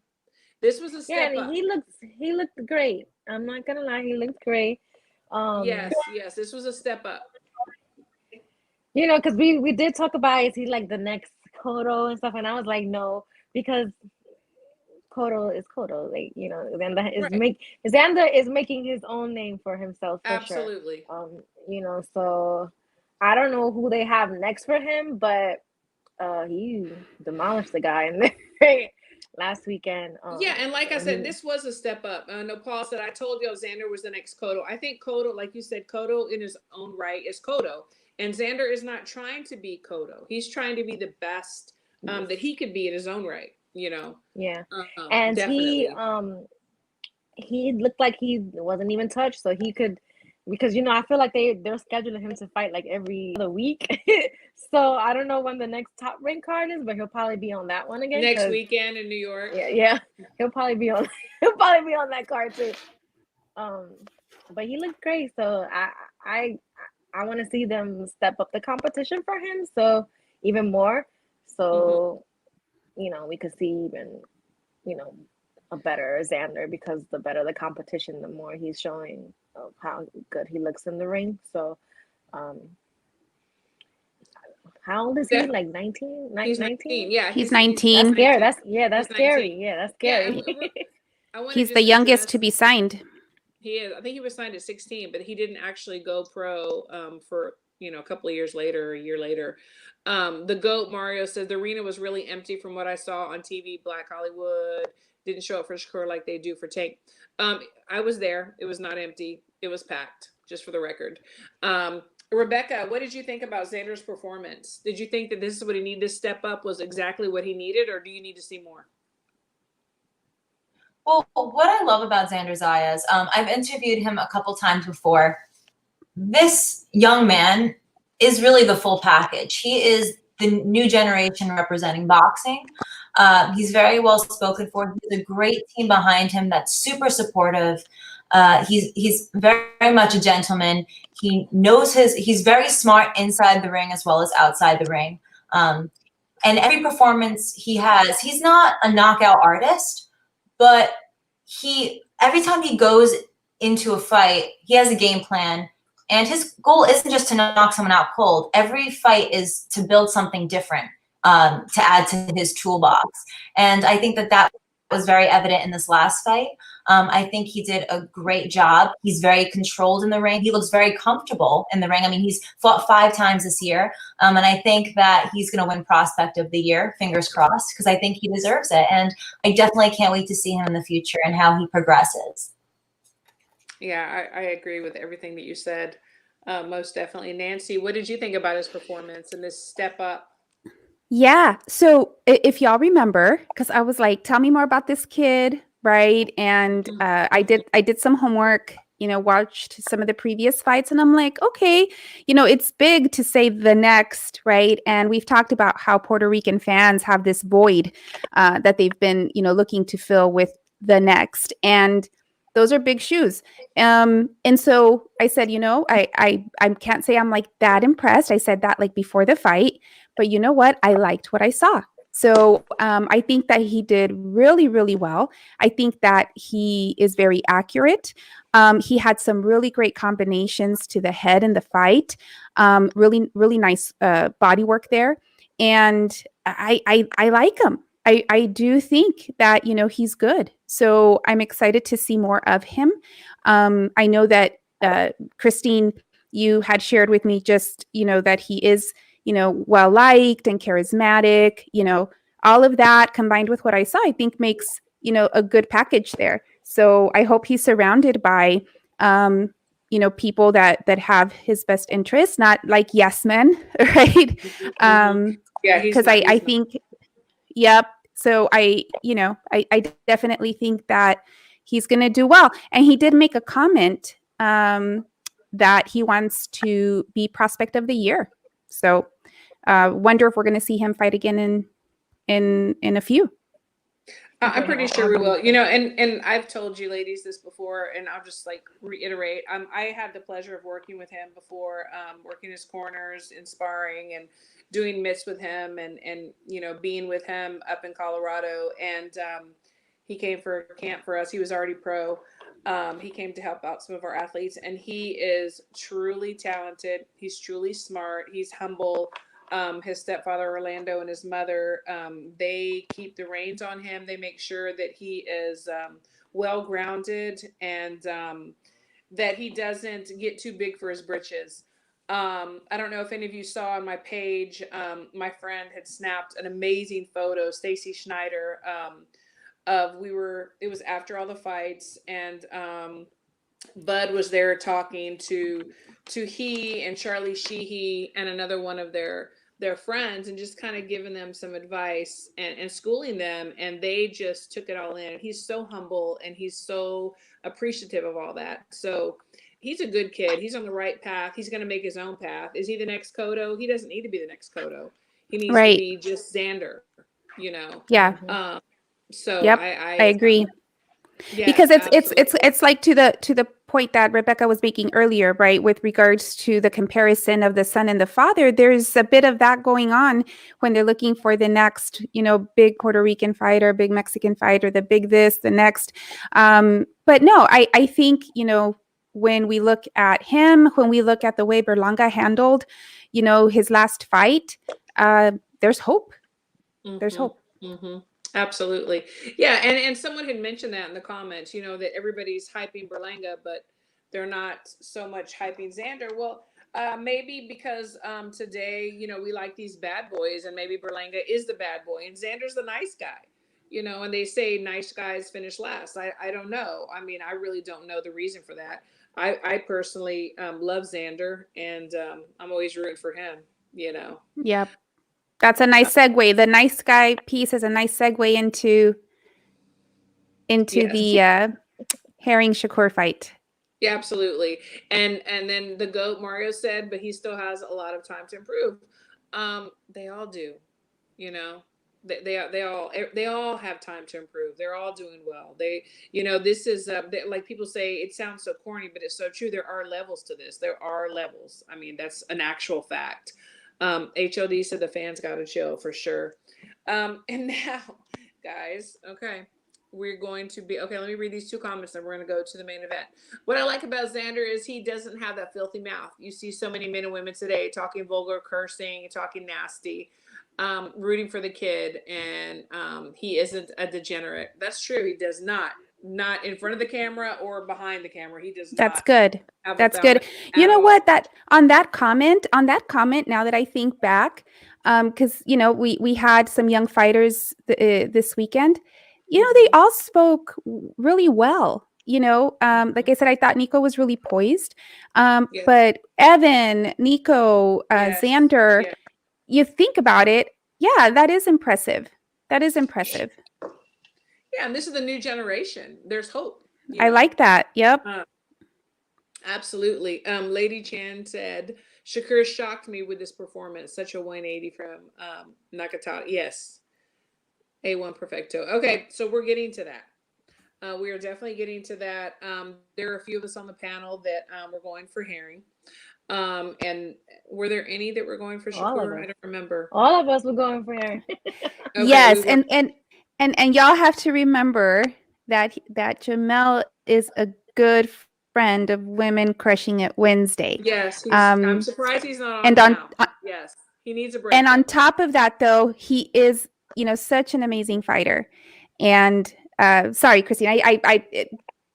This was a step and up. he looked great. I'm not gonna lie, he looked great. Yes, this was a step up. You know, because we did talk about, is he like the next Cotto and stuff, and I was like, no, because Cotto is Cotto. Like, you know, Right. Xander is making his own name for himself for Absolutely. sure. You know, so I don't know who they have next for him, but he demolished the guy in there last weekend. Yeah, and like I So said, this was a step up. No, Paul said, I told you Xander was the next Cotto. I think Cotto, like you said, Cotto in his own right is Cotto. And Xander is not trying to be Cotto. He's trying to be the best that he could be in his own right, you know. yeah. And Definitely. he looked like he wasn't even touched, so he could, because you know, I feel like they're scheduling him to fight like every other week. So I don't know when the next Top Rank card is, but he'll probably be on that one again. Next weekend in New York. Yeah, he'll probably be on that card too. But he looked great, so I want to see them step up the competition for him, so even more, so you know, we could see even, you know, a better Xander, because the better the competition, the more he's showing of how good he looks in the ring. So how old is he? Like 19? He's 19? Yeah, He's 19. That's scary. That's He's scary. 19. Yeah, that's scary. I want He's to the just youngest to address, be signed. he is. I think he was signed at 16, but he didn't actually go pro for, you know, a couple of years later, a year later. The GOAT Mario says the arena was really empty from what I saw on TV. Black Hollywood didn't show up for Shakur like they do for Tank. I was there. It was not empty. It was packed, just for the record. Rebecca, what did you think about Xander's performance? Did you think that this is what he needed to step up, was exactly what he needed, or do you need to see more? Well, what I love about Zander Zayas, I've interviewed him a couple times before. This young man is really the full package. He is the new generation representing boxing. He's very well spoken for. He's a great team behind him that's super supportive. He's very, very much a gentleman. He knows he's very smart inside the ring as well as outside the ring. And every performance he has, he's not a knockout artist, but every time he goes into a fight, he has a game plan. And his goal isn't just to knock someone out cold. Every fight is to build something different, to add to his toolbox. And I think that was very evident in this last fight. I think he did a great job. He's very controlled in the ring. He looks very comfortable in the ring. I mean, he's fought 5 times this year. And I think that he's going to win Prospect of the Year, fingers crossed, because I think he deserves it. And I definitely can't wait to see him in the future and how he progresses. Yeah, I agree with everything that you said. Most definitely. Nancy, what did you think about his performance and this step up? Yeah. So if y'all remember, because I was like, tell me more about this kid, right? And I did some homework, watched some of the previous fights, and I'm like, okay, it's big to say the next, right? And we've talked about how Puerto Rican fans have this void that they've been, looking to fill with the next. And those are big shoes. And so I said, I can't say I'm like that impressed. I said that like before the fight, but you know what? I liked what I saw. So I think that he did really, really well. I think that he is very accurate. He had some really great combinations to the head in the fight. Really, really nice body work there. And I like him. I do think that, he's good. So I'm excited to see more of him. I know that Christine, you had shared with me just, that he is, well liked and charismatic, all of that combined with what I saw, I think makes, a good package there. So I hope he's surrounded by, people that have his best interests, not like yes men, right? Yeah, because I think, yep. So I definitely think that he's going to do well. And he did make a comment that he wants to be Prospect of the Year. So wonder if we're going to see him fight again in a few. I'm pretty sure we will. And I've told you ladies this before, and I'll just like reiterate. I had the pleasure of working with him before, working his corners, and sparring, and doing mitts with him, and being with him up in Colorado. And he came for a camp for us. He was already pro. He came to help out some of our athletes, and he is truly talented. He's truly smart. He's humble. His stepfather Orlando and his mother, they keep the reins on him. They make sure that he is well grounded, and that he doesn't get too big for his britches. I don't know if any of you saw on my page, my friend had snapped an amazing photo, Stacy Schneider, it was after all the fights, and Bud was there talking to he and Charlie Sheehy and another one of their friends, and just kind of giving them some advice and schooling them, and they just took it all in. He's so humble, and he's so appreciative of all that. So he's a good kid. He's on the right path. He's going to make his own path. Is he the next Cotto? He doesn't need to be the next Cotto. He needs to be just Zander, Yeah. So yep. I agree. Yeah, because it's like to the point that Rebecca was making earlier, right? With regards to the comparison of the son and the father, there's a bit of that going on when they're looking for the next, big Puerto Rican fighter, big Mexican fighter, the big this, the next. But no, I think, when we look at him, when we look at the way Berlanga handled, his last fight, there's hope. There's hope. Mm-hmm. Absolutely. Yeah. And someone had mentioned that in the comments, that everybody's hyping Berlanga, but they're not so much hyping Zander. Well, maybe because today, we like these bad boys, and maybe Berlanga is the bad boy and Zander's the nice guy, and they say nice guys finish last. I don't know. I mean, I really don't know the reason for that. I personally love Xander, and I'm always rooting for him. You know. Yep. That's a nice segue. The nice guy piece is a nice segue into Yes. the Herring Shakur fight. Yeah, absolutely. And then the GOAT Mario said, but he still has a lot of time to improve. They all do, you know. They all have time to improve. They're all doing well. This is like people say, it sounds so corny, but it's so true. There are levels to this. There are levels. I mean, that's an actual fact. HOD said the fans got to chill for sure. And now, guys, okay, we're going to be okay. Let me read these two comments, and we're going to go to the main event. What I like about Xander is he doesn't have that filthy mouth. You see so many men and women today talking vulgar, cursing, talking nasty, rooting for the kid, and he isn't a degenerate. That's true. He does not in front of the camera or behind the camera. He does That's not. good. That's good. You know what? That on that comment. Now that I think back, because we had some young fighters this weekend. They all spoke really well. Like I said, I thought Nico was really poised. Yes. But Evan, Nico, Yes. Xander, Yes. you think about it, yeah, that is impressive. That is impressive. Yeah, and this is the new generation. There's hope. I like that. Yep. Absolutely. Lady Chan said, Shakur shocked me with this performance. Such a 180 from Nakatani. Yes. A1 perfecto. Okay, so we're getting to that. We are definitely getting to that. There are a few of us on the panel that were going for Herring. And were there any that were going for Shakur? I don't remember. All of us were going for Herring. Okay, yes, and y'all have to remember that Jamel is a good friend of Women Crushing It Wednesday. Yes, I'm surprised he's not on now. Yes, he needs a break. And on top of that, though, he is such an amazing fighter. And sorry, Christine,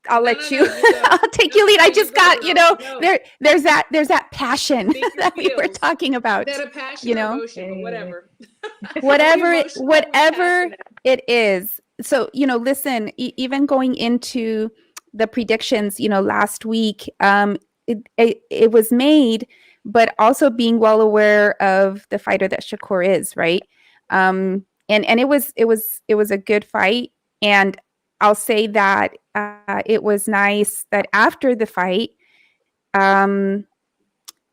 I'll let you. I'll take you lead. I just got there's that passion that we were talking about. That a passion, emotion, whatever. whatever it is. So listen. Even going into the predictions, last week, it was made, but also being well aware of the fighter that Shakur is, right? And it was a good fight, and I'll say that it was nice that after the fight,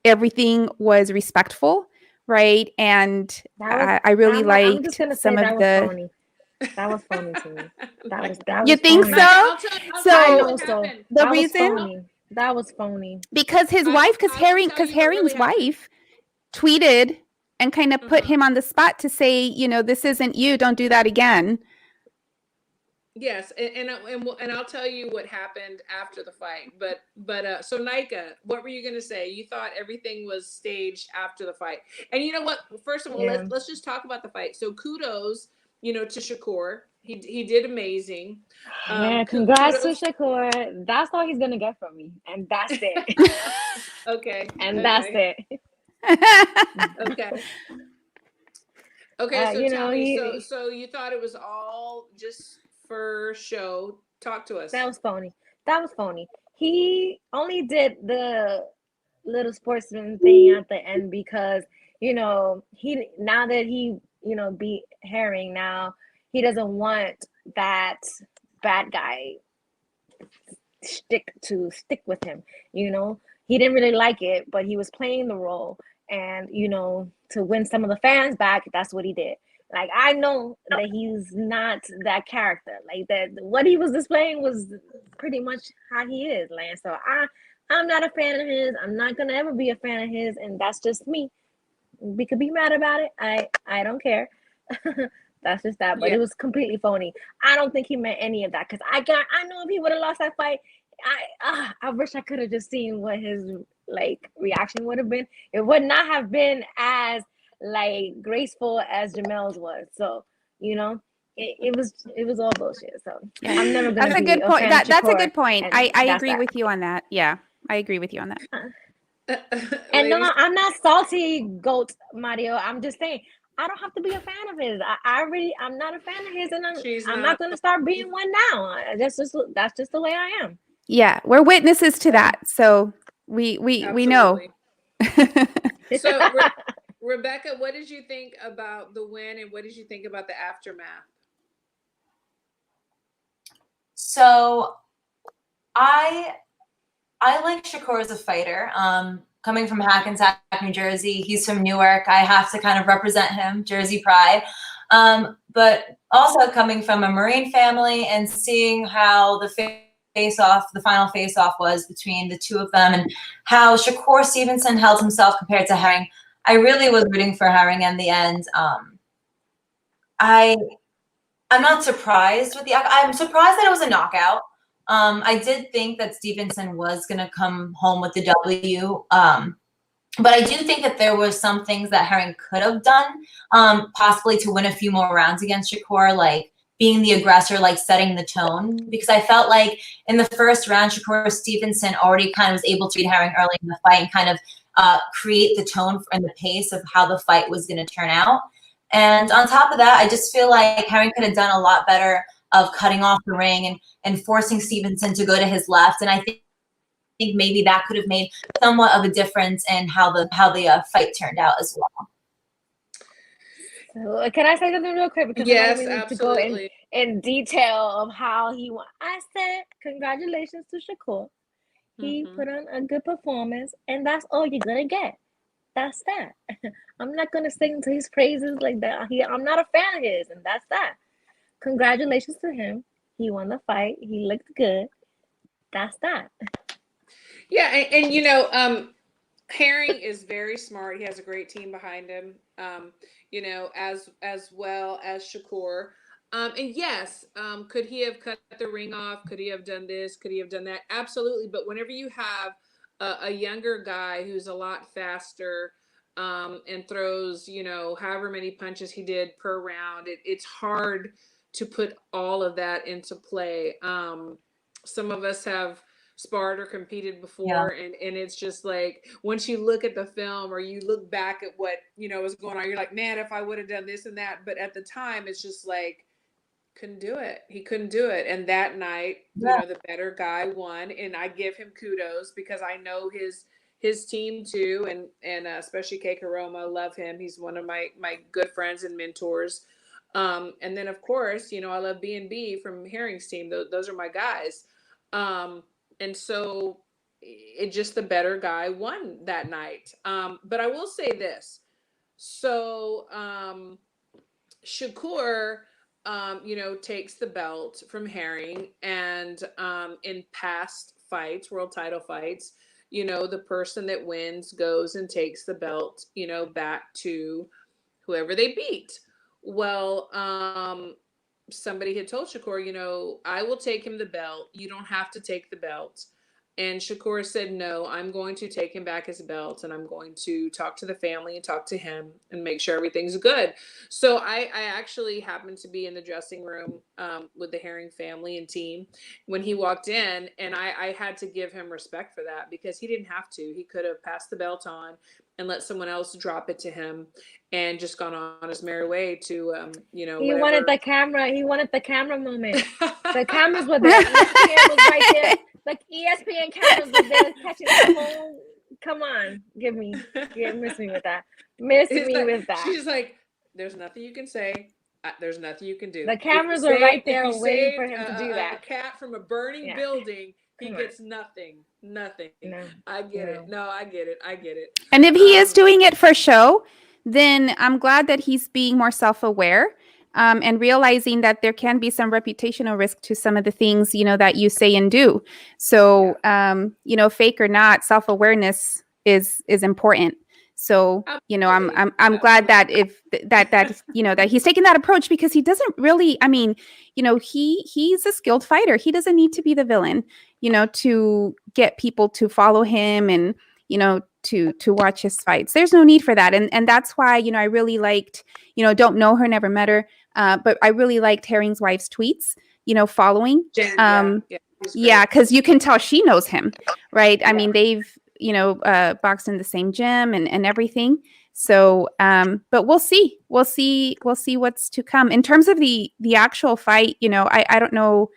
everything was respectful, right? And I really liked some of the. Phony. That was phony to me. That was you think phony. so? The reason phony. That was phony because his wife, because Herring's wife tweeted and kind of put him on the spot to say, this isn't you. Don't do that again. Yes, and I'll tell you what happened after the fight. But so Nika, what were you going to say? You thought everything was staged after the fight, and you know what? First of all, let's just talk about the fight. So kudos, to Shakur. He did amazing. Congrats to Shakur. That's all he's gonna get from me, and that's it. Okay. And that's it. Okay. Okay. So tell me. So you thought it was all just for show? Talk to us. That was phony. He only did the little sportsman thing at the end because he now that he beat Herring, now he doesn't want that bad guy stick with him. He didn't really like it, but he was playing the role, and to win some of the fans back, that's what he did. Like, I know that he's not that character. Like, that what he was displaying was pretty much how he is, Lance. So I'm not a fan of his. I'm not gonna ever be a fan of his, and that's just me. We could be mad about it. I don't care. That's just that. But it was completely phony. I don't think he meant any of that, because I know if he would have lost that fight, I wish I could have just seen what his reaction would have been. It would not have been as graceful as Jamel's was. So it was all bullshit. So I'm never gonna. That's a good point. That's a good point. I agree with you on that. Yeah, I agree with you on that. And no, I'm not salty, GOAT Mario. I'm just saying I don't have to be a fan of his. I'm not a fan of his, and I'm not gonna start being one now. That's just the way I am. Yeah, we're witnesses to that. So we know. Absolutely. So, Rebecca, what did you think about the win, and what did you think about the aftermath? So I like Shakur as a fighter. Coming from Hackensack, New Jersey, he's from Newark. I have to kind of represent him, Jersey pride. But also coming from a Marine family and seeing how the final face-off was between the two of them, and how Shakur Stevenson held himself compared to Herring. I really was rooting for Herring in the end. I'm not surprised with I'm surprised that it was a knockout. I did think that Stevenson was going to come home with the W. But I do think that there were some things that Herring could have done, possibly to win a few more rounds against Shakur, like being the aggressor, like setting the tone. Because I felt like in the first round, Shakur Stevenson already kind of was able to read Herring early in the fight and kind of create the tone and the pace of how the fight was going to turn out. And on top of that, I just feel like Herring could have done a lot better of cutting off the ring and forcing Stevenson to go to his left. And I think maybe that could have made somewhat of a difference in how the fight turned out as well. So, can I say something real quick? Because Yes, I need to go in detail of how he won. I said congratulations to Shakur. He put on a good performance, and that's all you're gonna get. That's that. I'm not gonna sing to his praises like that. I'm not a fan of his, and that's that. Congratulations to him. He won the fight. He looked good. That's that. Yeah, and Herring is very smart. He has a great team behind him. As well as Shakur. And yes, could he have cut the ring off? Could he have done this? Could he have done that? Absolutely. But whenever you have a younger guy who's a lot faster, and throws, however many punches he did per round, it's hard to put all of that into play. Some of us have sparred or competed before, and it's just like once you look at the film or you look back at what was going on, you're like, man, if I would have done this and that. But at the time, it's just like couldn't do it. He couldn't do it. And that night, the better guy won, and I give him kudos because I know his team too, and especially Keiko Roma, love him. He's one of my good friends and mentors. And then of course, I love B&B from Herring's team. Those are my guys. And so it just the better guy won that night. But I will say this. So Shakur, takes the belt from Herring, and in past fights, world title fights, the person that wins goes and takes the belt, back to whoever they beat. Well, somebody had told Shakur, I will take him the belt. You don't have to take the belt. And Shakur said, no, I'm going to take him back his belt, and I'm going to talk to the family and talk to him and make sure everything's good. So I actually happened to be in the dressing room with the Herring family and team when he walked in, and I had to give him respect for that because he didn't have to. He could have passed the belt on and let someone else drop it to him and just gone on his merry way to, He whatever. wanted the camera. He wanted the camera moment. The cameras were there. ESPN was right there. Like ESPN cameras were there catching the whole. Come on, miss me with that. With that. She's like, there's nothing you can say. There's nothing you can do. The cameras were right there waiting for him to do that. A cat from a burning building, he gets nothing. Nothing. No, I get it. No, I get it. And if he is doing it for show, then I'm glad that he's being more self-aware. And realizing that there can be some reputational risk to some of the things, that you say and do. So, fake or not, self-awareness is important. So, I'm glad that that he's taking that approach, because he doesn't really, he's a skilled fighter. He doesn't need to be the villain, to get people to follow him and, to watch his fights. There's no need for that. And that's why, I really liked, don't know her, never met her. But I really liked Herring's wife's tweets, following. Because you can tell she knows him, right? Yeah. I mean, they've, boxed in the same gym and everything. So, but we'll see what's to come in terms of the actual fight. I don't know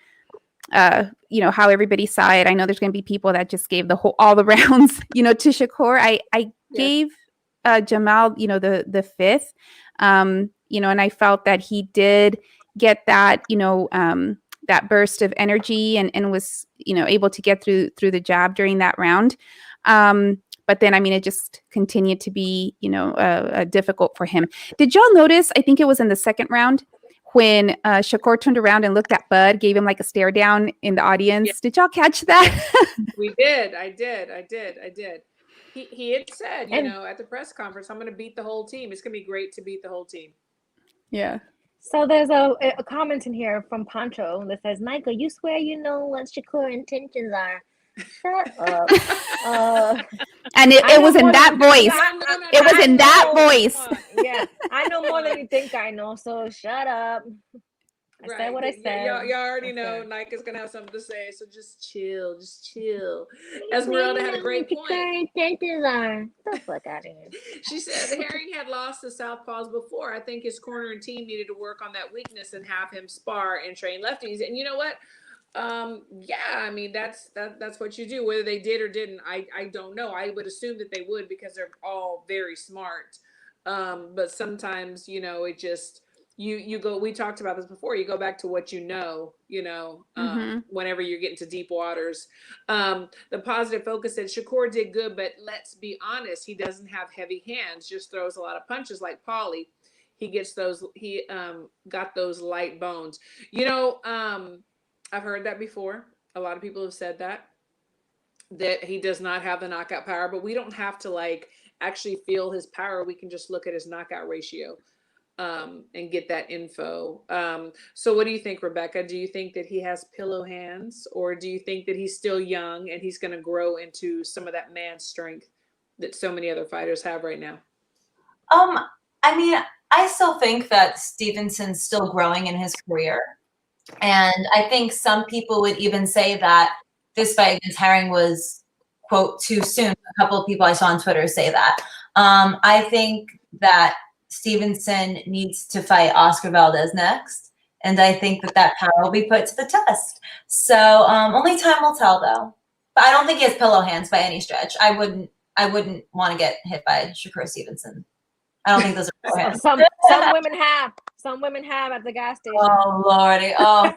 how everybody saw it. I know there's going to be people that just gave all the rounds, to Shakur. I gave Jamal, the fifth, and I felt that he did get that, that burst of energy and was, able to get through the jab during that round. But then, it just continued to be, difficult for him. Did y'all notice? I think it was in the second round when Shakur turned around and looked at Bud, gave him like a stare down in the audience. Yeah. Did y'all catch that? We did. I did. He had said, at the press conference, I'm going to beat the whole team. It's going to be great to beat the whole team. Yeah. So there's a comment in here from Pancho that says, Michael, you swear you know what Shakur's intentions are. Shut up. And it was in that voice. It was in that voice. Yeah, I know more than you think I know, so shut up. I said what I said. Y'all already know Nika's going to have something to say, so just chill. Esmeralda had a great point. The fuck out of here. She said Herring had lost the southpaws before. I think his corner and team needed to work on that weakness and have him spar and train lefties. And you know what? That's what you do. Whether they did or didn't, I don't know. I would assume that they would because they're all very smart. But sometimes, it just, you go, we talked about this before, you go back to what whenever you're getting to deep waters. The positive focus said Shakur did good, but let's be honest, he doesn't have heavy hands, just throws a lot of punches like Paulie. He gets those, got those light bones. I've heard that before. A lot of people have said that he does not have the knockout power, but we don't have to actually feel his power. We can just look at his knockout ratio and get that info. So what do you think, Rebecca? Do you think that he has pillow hands, or do you think that he's still young and he's going to grow into some of that man strength that so many other fighters have right now? I still think that Stevenson's still growing in his career. And I think some people would even say that this fight against Herring was, quote, too soon. A couple of people I saw on Twitter say that. I think that Stevenson needs to fight Oscar Valdez next. And I think that power will be put to the test. So only time will tell, though. But I don't think he has pillow hands by any stretch. I wouldn't want to get hit by Shakur Stevenson. I don't think those are pillow hands. Some women have. Some women have at the gas station. Oh, Lordy. Oh.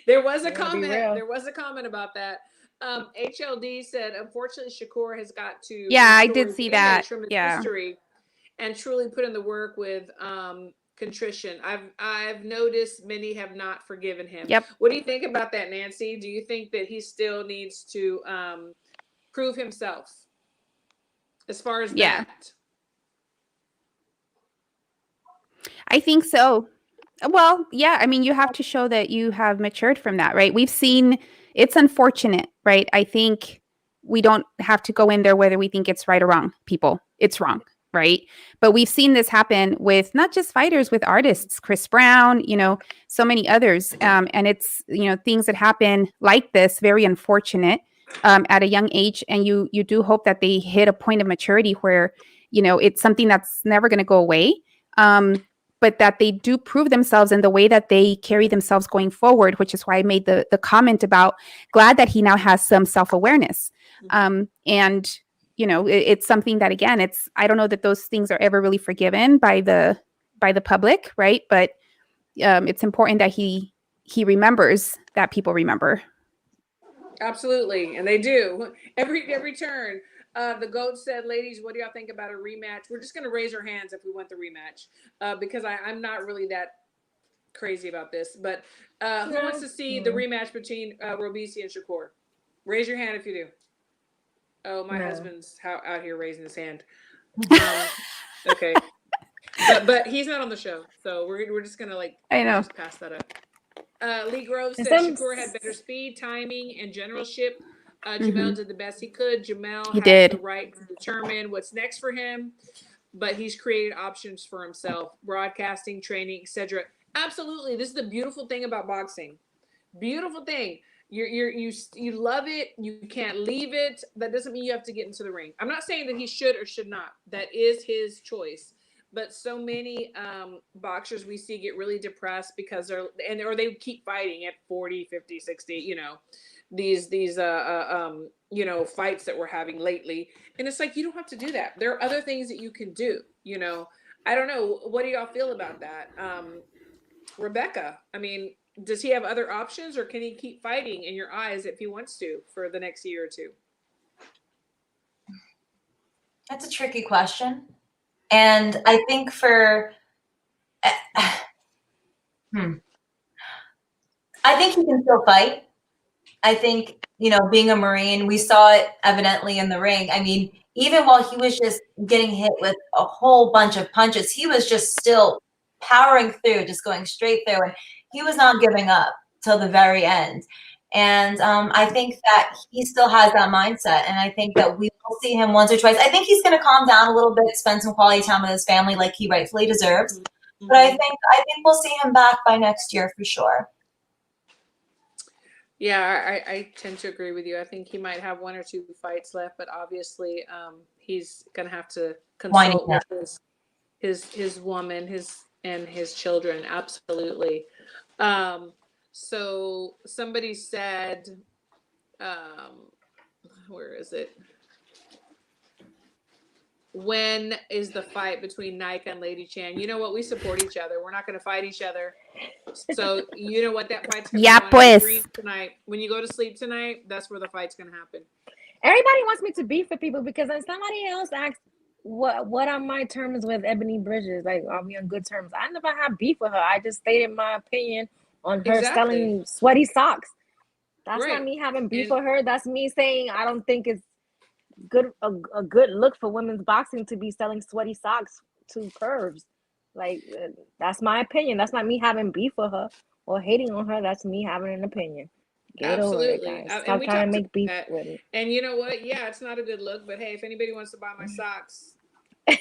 There was a comment. There was a comment about that. HLD said, unfortunately, Shakur has got to. Yeah, I did see that. Yeah. History and truly put in the work with contrition. I've noticed many have not forgiven him. Yep. What do you think about that, Nancy? Do you think that he still needs to prove himself as far as that? I think so. Well, yeah, you have to show that you have matured from that, right? We've seen, it's unfortunate, right? I think we don't have to go in there whether we think it's right or wrong, people. It's wrong, right? But we've seen this happen with not just fighters, with artists, Chris Brown, so many others. And it's, things that happen like this, very unfortunate at a young age. And you do hope that they hit a point of maturity where, it's something that's never going to go away. But that they do prove themselves in the way that they carry themselves going forward, which is why I made the comment about glad that he now has some self-awareness. And, it's something that, again, I don't know that those things are ever really forgiven by the public, right? But it's important that he remembers that people remember. Absolutely. And they do. Every turn. The GOAT said, ladies, what do y'all think about a rematch? We're just going to raise our hands if we want the rematch, because I'm not really that crazy about this. But who wants to see the rematch between Robeisy and Shakur? Raise your hand if you do. Oh, my husband's out here raising his hand. Okay. But he's not on the show, so we're just going to just pass that up. Lee Grove said Shakur had better speed, timing, and generalship. Jamel did the best he could. Jamel has the right to determine what's next for him, but he's created options for himself, broadcasting, training, etc. Absolutely. This is the beautiful thing about boxing. Beautiful thing. You love it. You can't leave it. That doesn't mean you have to get into the ring. I'm not saying that he should or should not. That is his choice. but so many boxers we see get really depressed because or they keep fighting at 40, 50, 60, these fights that we're having lately. And it's like, you don't have to do that. There are other things that you can do. I don't know, what do y'all feel about that? Rebecca, I mean, does he have other options, or can he keep fighting in your eyes if he wants to for the next year or two? That's a tricky question. And I think I think he can still fight. I think, being a Marine, we saw it evidently in the ring. I mean, even while he was just getting hit with a whole bunch of punches, he was just still powering through, just going straight through. And he was not giving up till the very end. And I think that he still has that mindset. And I think that we will see him once or twice. I think he's going to calm down a little bit, spend some quality time with his family like he rightfully deserves. Mm-hmm. But I think we'll see him back by next year for sure. Yeah, I tend to agree with you. I think he might have 1 or 2 fights left, but obviously he's going to have to consult with his woman, and his children. Absolutely. So somebody said, where is it? When is the fight between Nika and Lady Chan? You know what? We support each other. We're not going to fight each other. So you know what? That fight's going to pues. tonight. When you go to sleep tonight, that's where the fight's going to happen. Everybody wants me to beef with people because then somebody else asks what are my terms with Ebony Bridges? Like, are we on good terms? I never had beef with her. I just stated my opinion on her selling sweaty socks. That's not me having beef with her. That's me saying I don't think it's a good look for women's boxing to be selling sweaty socks to curves. Like, that's my opinion. That's not me having beef with her or hating on her. That's me having an opinion. Get Absolutely. over it, guys. Stop trying to make beef with it. And you know what? Yeah, it's not a good look, but hey, if anybody wants to buy my socks, I'm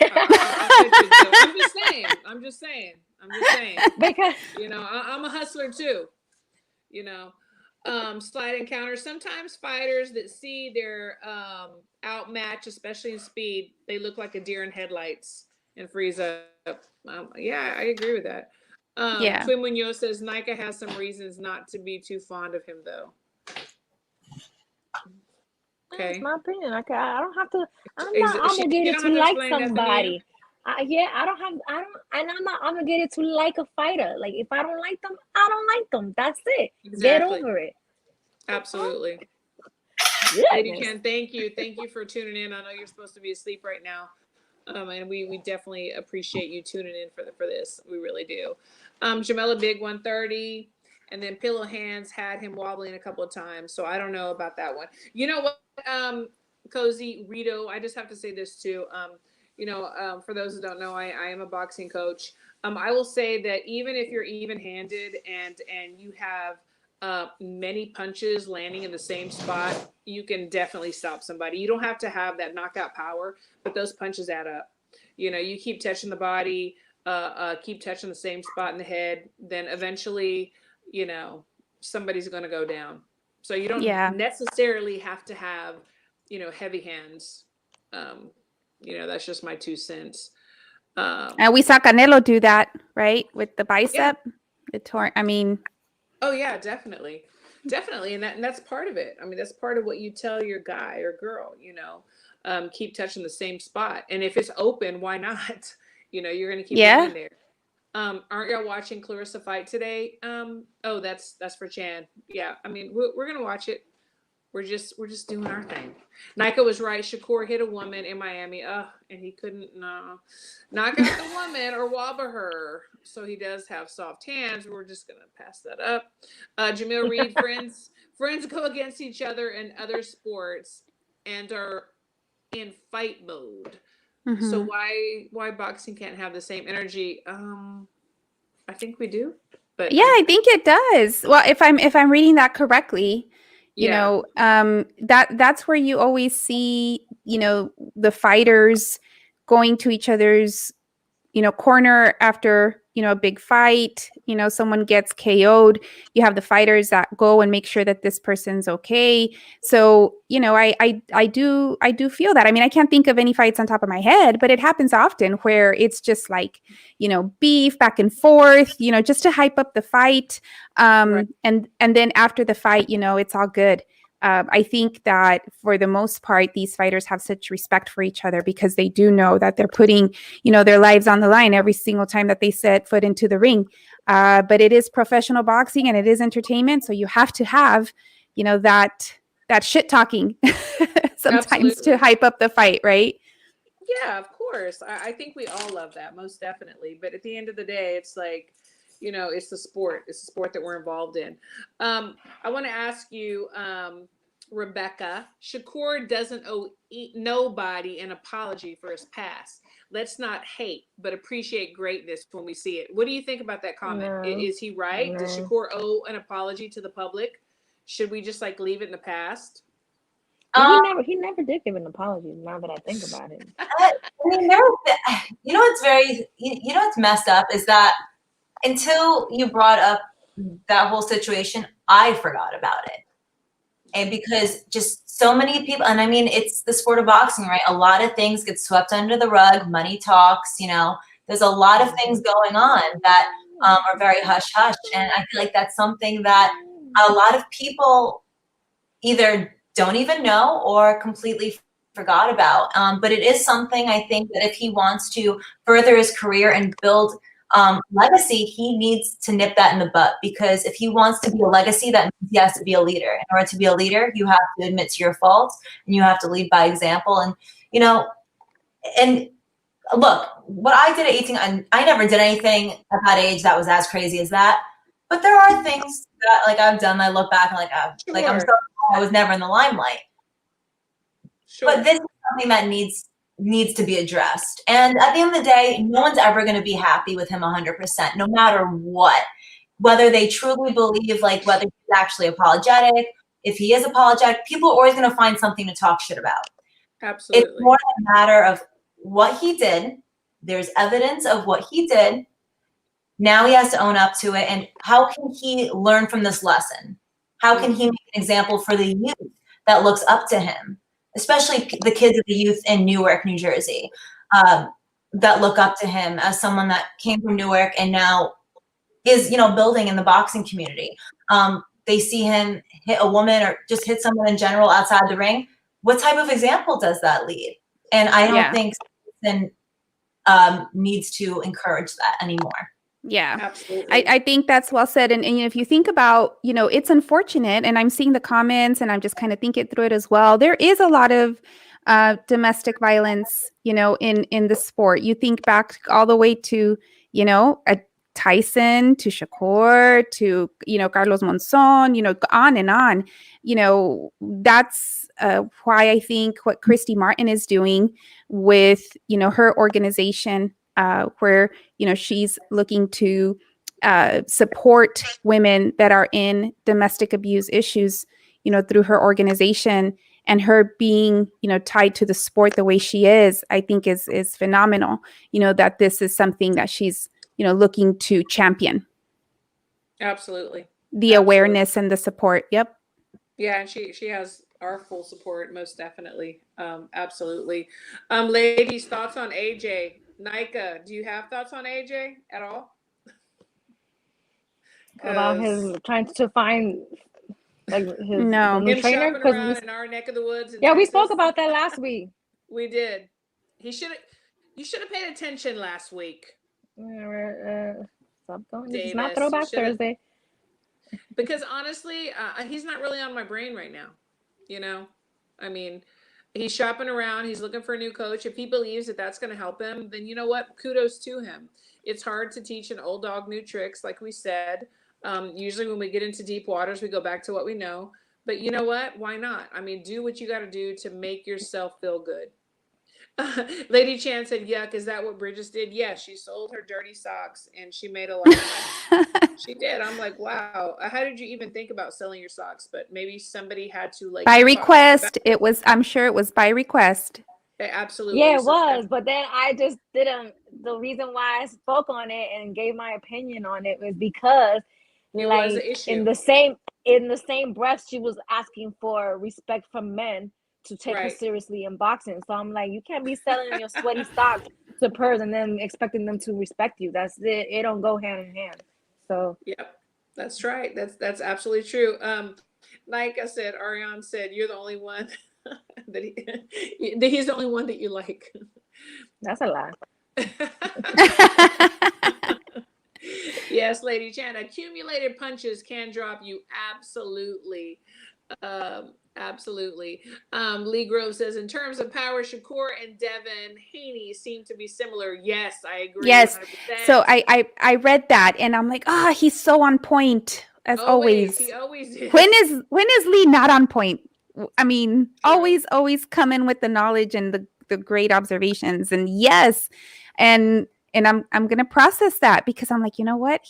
just saying. Because I'm a hustler too. Slide encounter. Sometimes fighters that see their outmatch, especially in speed, they look like a deer in headlights and freeze up. Yeah, I agree with that. Twin Munoz says Nika has some reasons not to be too fond of him, though. Okay. That's my opinion. I don't have to. I'm not obligated to like somebody. I'm not obligated to like a fighter. Like, if I don't like them, I don't like them. That's it. Exactly. Get over it. Absolutely. Lady Chen, thank you for tuning in. I know you're supposed to be asleep right now, and we definitely appreciate you tuning in for this. We really do. Jamela Big 130, and then Pillow Hands had him wobbling a couple of times, so I don't know about that one. You know what, Cozy Rito, I just have to say this too. For those who don't know, I am a boxing coach. I will say that even if you're even-handed and you have many punches landing in the same spot, you can definitely stop somebody. You don't have to have that knockout power, but those punches add up. You keep touching the body, keep touching the same spot in the head, then eventually, somebody's going to go down. So you don't necessarily have to have, heavy hands. That's just my 2 cents. And we saw Canelo do that, right? With the bicep, the torn. I mean. Oh yeah, definitely. And that's part of it. I mean, that's part of what you tell your guy or girl, keep touching the same spot. And if it's open, why not? You're going to keep going there. Aren't y'all watching Clarissa fight today? Oh, that's for Chan. Yeah. I mean, we're going to watch it. We're just doing our thing. Nika was right. Shakur hit a woman in Miami. And he couldn't knock out the woman or wobble her. So he does have soft hands. We're just gonna pass that up. Jamil Reed, friends go against each other in other sports and are in fight mode. Mm-hmm. So why boxing can't have the same energy? I think we do. But yeah, I think it does. Well, if I'm reading that correctly. That's where you always see, the fighters going to each other's, corner after, a big fight, someone gets KO'd, you have the fighters that go and make sure that this person's okay. So, I do feel that. I mean, I can't think of any fights on top of my head, but it happens often where it's just like, beef back and forth, just to hype up the fight. Right. And then after the fight, it's all good. I think that for the most part, these fighters have such respect for each other because they do know that they're putting, their lives on the line every single time that they set foot into the ring. But it is professional boxing and it is entertainment. So you have to have, that shit talking sometimes Absolutely. to hype up the fight, right? Yeah, of course. I think we all love that, most definitely. But at the end of the day, it's like, it's the sport. It's the sport that we're involved in. I want to ask you, Rebecca, Shakur doesn't owe nobody an apology for his past. Let's not hate, but appreciate greatness when we see it. What do you think about that comment? No, Is he right? no. Does Shakur owe an apology to the public? Should we just like leave it in the past? He never did give an apology. Now that I think about it, I mean, what's messed up is that until you brought up that whole situation, I forgot about it. And because just so many people, and I mean, it's the sport of boxing, right? A lot of things get swept under the rug. Money talks, there's a lot of things going on that are very hush hush. And I feel like that's something that a lot of people either don't even know or completely forgot about. But it is something I think that if he wants to further his career and build legacy, he needs to nip that in the butt, because if he wants to be a legacy, that means he has to be a leader. In order to be a leader, you have to admit to your faults and you have to lead by example. And, and look, what I did at 18, I never did anything at that age that was as crazy as that. But there are things that like I've done, I look back and like I'm so glad I was never in the limelight. Sure. But this is something that needs to be addressed. And at the end of the day, no one's ever going to be happy with him 100%, no matter what. Whether they truly believe, like whether he's actually apologetic, if he is apologetic, people are always going to find something to talk shit about. Absolutely. It's more a matter of what he did. There's evidence of what he did. Now he has to own up to it. And how can he learn from this lesson? How can he make an example for the youth that looks up to him? Especially the kids of the youth in Newark, New Jersey, that look up to him as someone that came from Newark and now is, building in the boxing community. They see him hit a woman or just hit someone in general outside the ring. What type of example does that lead? And I don't think Stevenson needs to encourage that anymore. Yeah, absolutely. I think that's well said. And if you think about, it's unfortunate, and I'm seeing the comments and I'm just kind of thinking through it as well. There is a lot of domestic violence, in the sport. You think back all the way to, a Tyson, to Shakur, to, Carlos Monzon, on and on. That's why I think what Christy Martin is doing with, her organization, where she's looking to support women that are in domestic abuse issues, through her organization, and her being tied to the sport the way she is, I think is phenomenal. That this is something that she's looking to champion. Absolutely. The awareness and the support. Yep. Yeah, and she has our full support, most definitely. Absolutely. Ladies, thoughts on AJ? Nika, do you have thoughts on AJ at all? about his trying to find like his No. new Him trainer, shopping around in our neck of the woods. yeah, we Texas. spoke about that last week. We did. You should have paid attention last week. Stop going. It's Davis, not Throwback Thursday. Because honestly, he's not really on my brain right now. I mean, he's shopping around. He's looking for a new coach. If he believes that that's going to help him, then you know what? Kudos to him. It's hard to teach an old dog new tricks, like we said. Usually when we get into deep waters, we go back to what we know. But you know what? Why not? I mean, do what you got to do to make yourself feel good. Lady Chan said, yuck, is that what Bridges did? Yes, she sold her dirty socks and she made a lot of money. She did. I'm like, wow. How did you even think about selling your socks? But maybe somebody had to like by request. I'm sure it was by request. Absolutely. Yeah, it So was. But then I just didn't. The reason why I spoke on it and gave my opinion on it was because, it was an like, issue. in the same breath, she was asking for respect from men to take her Right. seriously in boxing. So I'm like, you can't be selling your sweaty socks to purrs and then expecting them to respect you. That's it. It don't go hand in hand. So Yep. That's right. That's absolutely true. Like I said, Ariane said, you're the only one that that he's the only one that you like. that's a lie. Yes, Lady Chan, accumulated punches can drop you. Absolutely. Absolutely. Lee Grove says, in terms of power, Shakur and Devin Haney seem to be similar. Yes, I agree Yes. 100%. So I read that and I'm like, he's so on point as always. He always is. When is Lee not on point? I mean, True. always come in with the knowledge and the great observations. And yes, and I'm gonna process that because I'm like, you know what?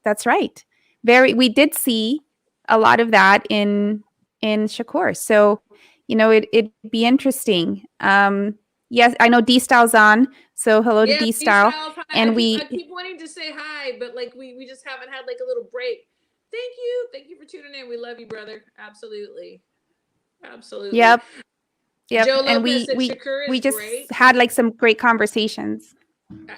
That's right. We did see a lot of that in Shakur. So, it'd be interesting. Yes, I know D Style's on. So hello to D Style. And I keep wanting to say hi, but like we just haven't had like a little break. Thank you for tuning in. We love you, brother. Absolutely. Yep. Joe And Lopez said Shakur we is just great. had like some great conversations.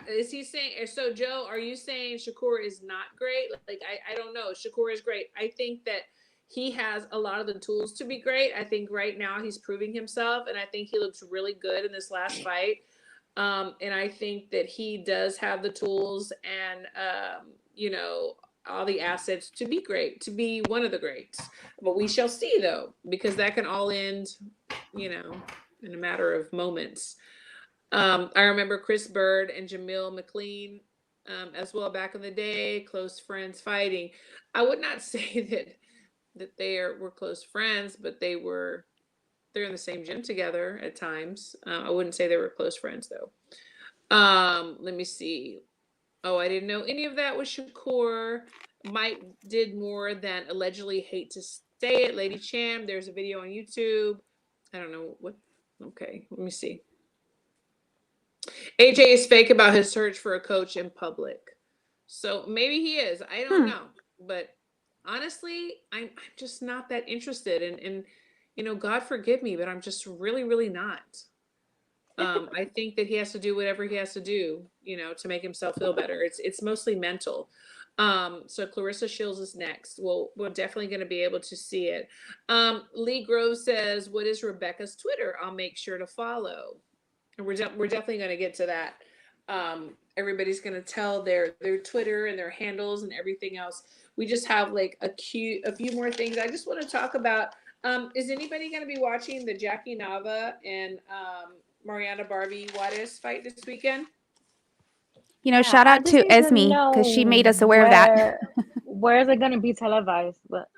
Is he saying so? Joe, are you saying Shakur is not great? Like I don't know. Shakur is great. I think that he has a lot of the tools to be great. I think right now he's proving himself, and I think he looks really good in this last fight. And I think that he does have the tools and all the assets to be great, to be one of the greats. But we shall see, though, because that can all end, in a matter of moments. I remember Chris Bird and Jamil McLean as well back in the day, close friends fighting. I would not say that were close friends, but they're in the same gym together at times. I wouldn't say they were close friends though. Let me see. Oh, I didn't know any of that with Shakur. Mike did more than allegedly hate to say it. Lady Cham, there's a video on YouTube. I don't know what. Okay, let me see. AJ is fake about his search for a coach in public. So maybe he is. I don't know. But honestly, I'm just not that interested. And God forgive me, but I'm just really, really not. I think that he has to do whatever he has to do, to make himself feel better. It's mostly mental. So Clarissa Shields is next. We're definitely going to be able to see it. Lee Grove says, what is Rebecca's Twitter? I'll make sure to follow. And we're definitely going to get to that. Everybody's going to tell their Twitter and their handles and everything else. We just have like a few more things I just want to talk about. Is anybody going to be watching the Jackie Nava and Mariana Barbie Juarez fight this weekend? Shout out to Esme because she made us aware of that. Where is it going to be televised? But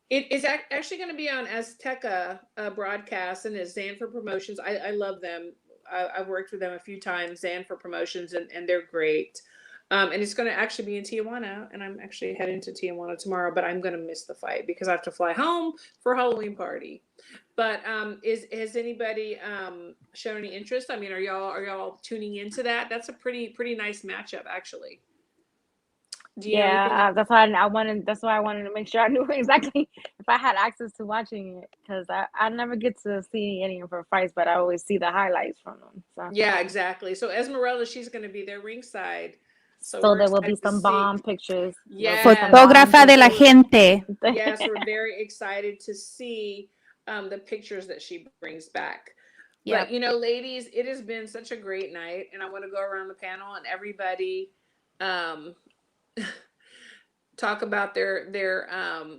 it is actually going to be on Azteca broadcast, and it's Zander Promotions. I love them. I've worked with them a few times, Zander Promotions, and they're great. And it's going to actually be in Tijuana, and I'm actually heading to Tijuana tomorrow, but I'm going to miss the fight because I have to fly home for a Halloween party. But has anybody shown any interest? I mean, are y'all tuning into that? That's a pretty nice matchup, actually. That's why I wanted. That's why I wanted to make sure I knew exactly if I had access to watching it, because I never get to see any of her fights, but I always see the highlights from them. So. Yeah, exactly. So Esmeralda, she's going to be there ringside. So there will be some bomb pictures. Yes. Fotógrafa de la gente. Yes, we're very excited to see the pictures that she brings back. Yep. But ladies, it has been such a great night, and I want to go around the panel and everybody talk about their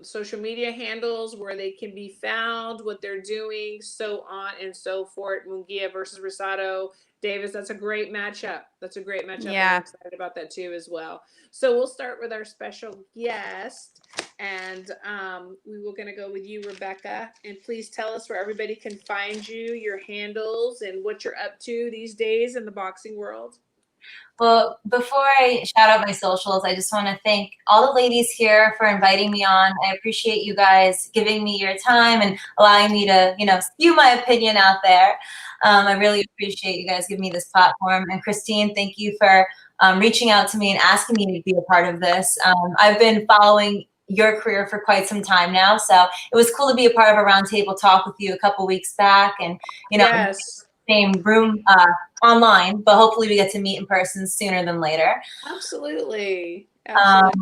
social media handles, where they can be found, what they're doing, so on and so forth. Munguia versus Rosado. Davis, that's a great matchup. Yeah. I'm excited about that too as well. So we'll start with our special guest, and we were going to go with you, Rebecca, and please tell us where everybody can find you, your handles, and what you're up to these days in the boxing world. Well, before I shout out my socials, I just want to thank all the ladies here for inviting me on. I appreciate you guys giving me your time and allowing me to, spew my opinion out there. I really appreciate you guys giving me this platform. And Christine, thank you for reaching out to me and asking me to be a part of this. I've been following your career for quite some time now, so it was cool to be a part of a roundtable talk with you a couple weeks back, and Yes. same room online, but hopefully we get to meet in person sooner than later. Absolutely. Absolutely.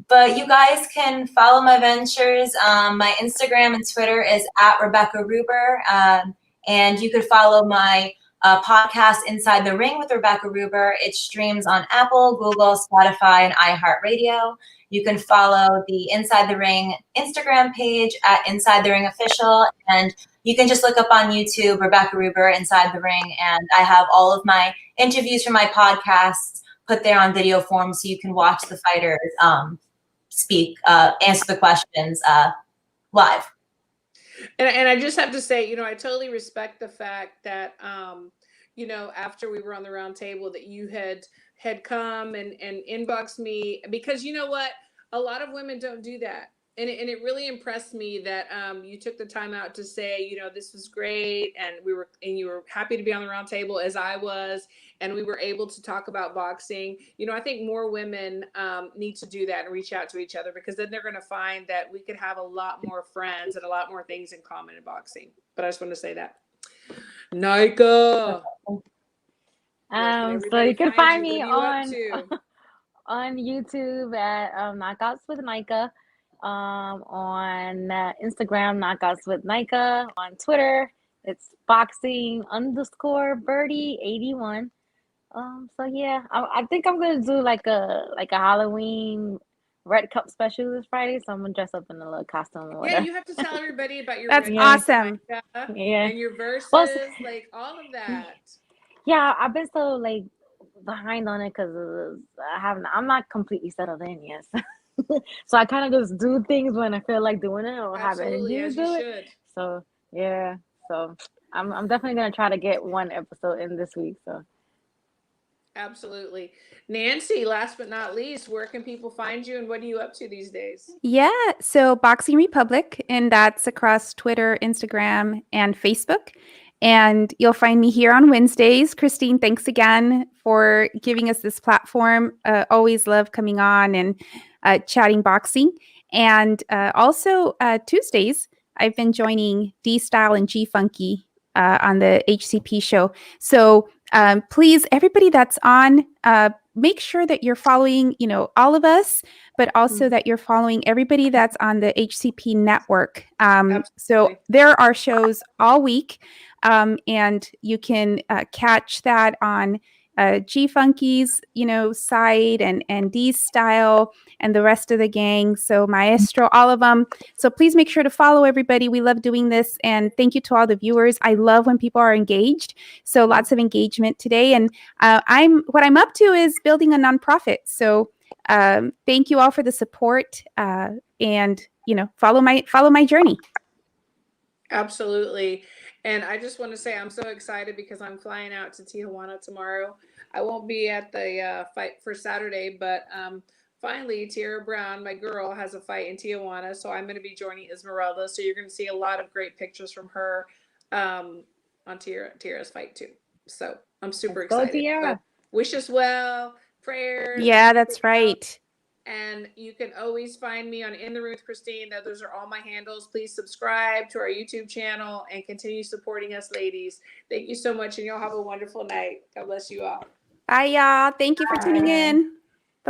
But you guys can follow my ventures. My Instagram and Twitter is @RebeccaRuber. And you could follow my podcast, Inside the Ring with Rebecca Ruber. It streams on Apple, Google, Spotify, and iHeartRadio. You can follow the Inside the Ring Instagram page @Inside the Ring Official. And you can just look up on YouTube, Rebecca Ruber, Inside the Ring. And I have all of my interviews from my podcasts put there on video form, so you can watch the fighters speak, answer the questions live. And I just have to say, I totally respect the fact that, after we were on the round table, that you had come and inboxed me, because you know what? A lot of women don't do that. And it really impressed me that you took the time out to say, this was great, and you were happy to be on the round table, as I was, and we were able to talk about boxing. I think more women need to do that and reach out to each other, because then they're going to find that we could have a lot more friends and a lot more things in common in boxing. But I just want to say that. Nika. So you can find me on YouTube at Knockouts with Nika, on Instagram, Knockouts with Nika, on Twitter it's boxing_birdie81. So yeah, I think I'm gonna do like a Halloween Red Cup special this Friday, so I'm gonna dress up in a little costume or whatever. Yeah, you have to tell everybody about your That's Red awesome. Cup, Yeah, and your verses, like all of that. Yeah, I've been so like behind on it because I'm not completely settled in yet. So I kind of just do things when I feel like doing it or have energy to do it. So yeah, so I'm definitely gonna try to get one episode in this week. So absolutely. Nancy, last but not least, where can people find you and what are you up to these days? Yeah, so Boxing Republic, and that's across Twitter, Instagram, and Facebook. And you'll find me here on Wednesdays. Christine, thanks again for giving us this platform. Always love coming on and chatting boxing. And also Tuesdays, I've been joining D Style and G Funky on the HCP show. So please, everybody that's on, make sure that you're following, all of us, but also that you're following everybody that's on the HCP network. So there are shows all week, and you can catch that on G Funky's, site, and D Style and the rest of the gang. So Maestro, all of them. So please make sure to follow everybody. We love doing this, and thank you to all the viewers. I love when people are engaged. So lots of engagement today, and what I'm up to is building a nonprofit. So thank you all for the support, and follow my journey. Absolutely. And I just want to say I'm so excited because I'm flying out to Tijuana tomorrow. I won't be at the fight for Saturday, but finally, Tierra Brown, my girl, has a fight in Tijuana. So I'm going to be joining Esmeralda. So you're going to see a lot of great pictures from her on Tierra's fight too. So I'm super excited. So wish us well, prayers. Yeah, that's right. And you can always find me on In the Room with Christine. Those are all my handles. Please subscribe to our YouTube channel and continue supporting us, ladies. Thank you so much, and y'all have a wonderful night. God bless you all. Bye, y'all. Thank you for tuning in.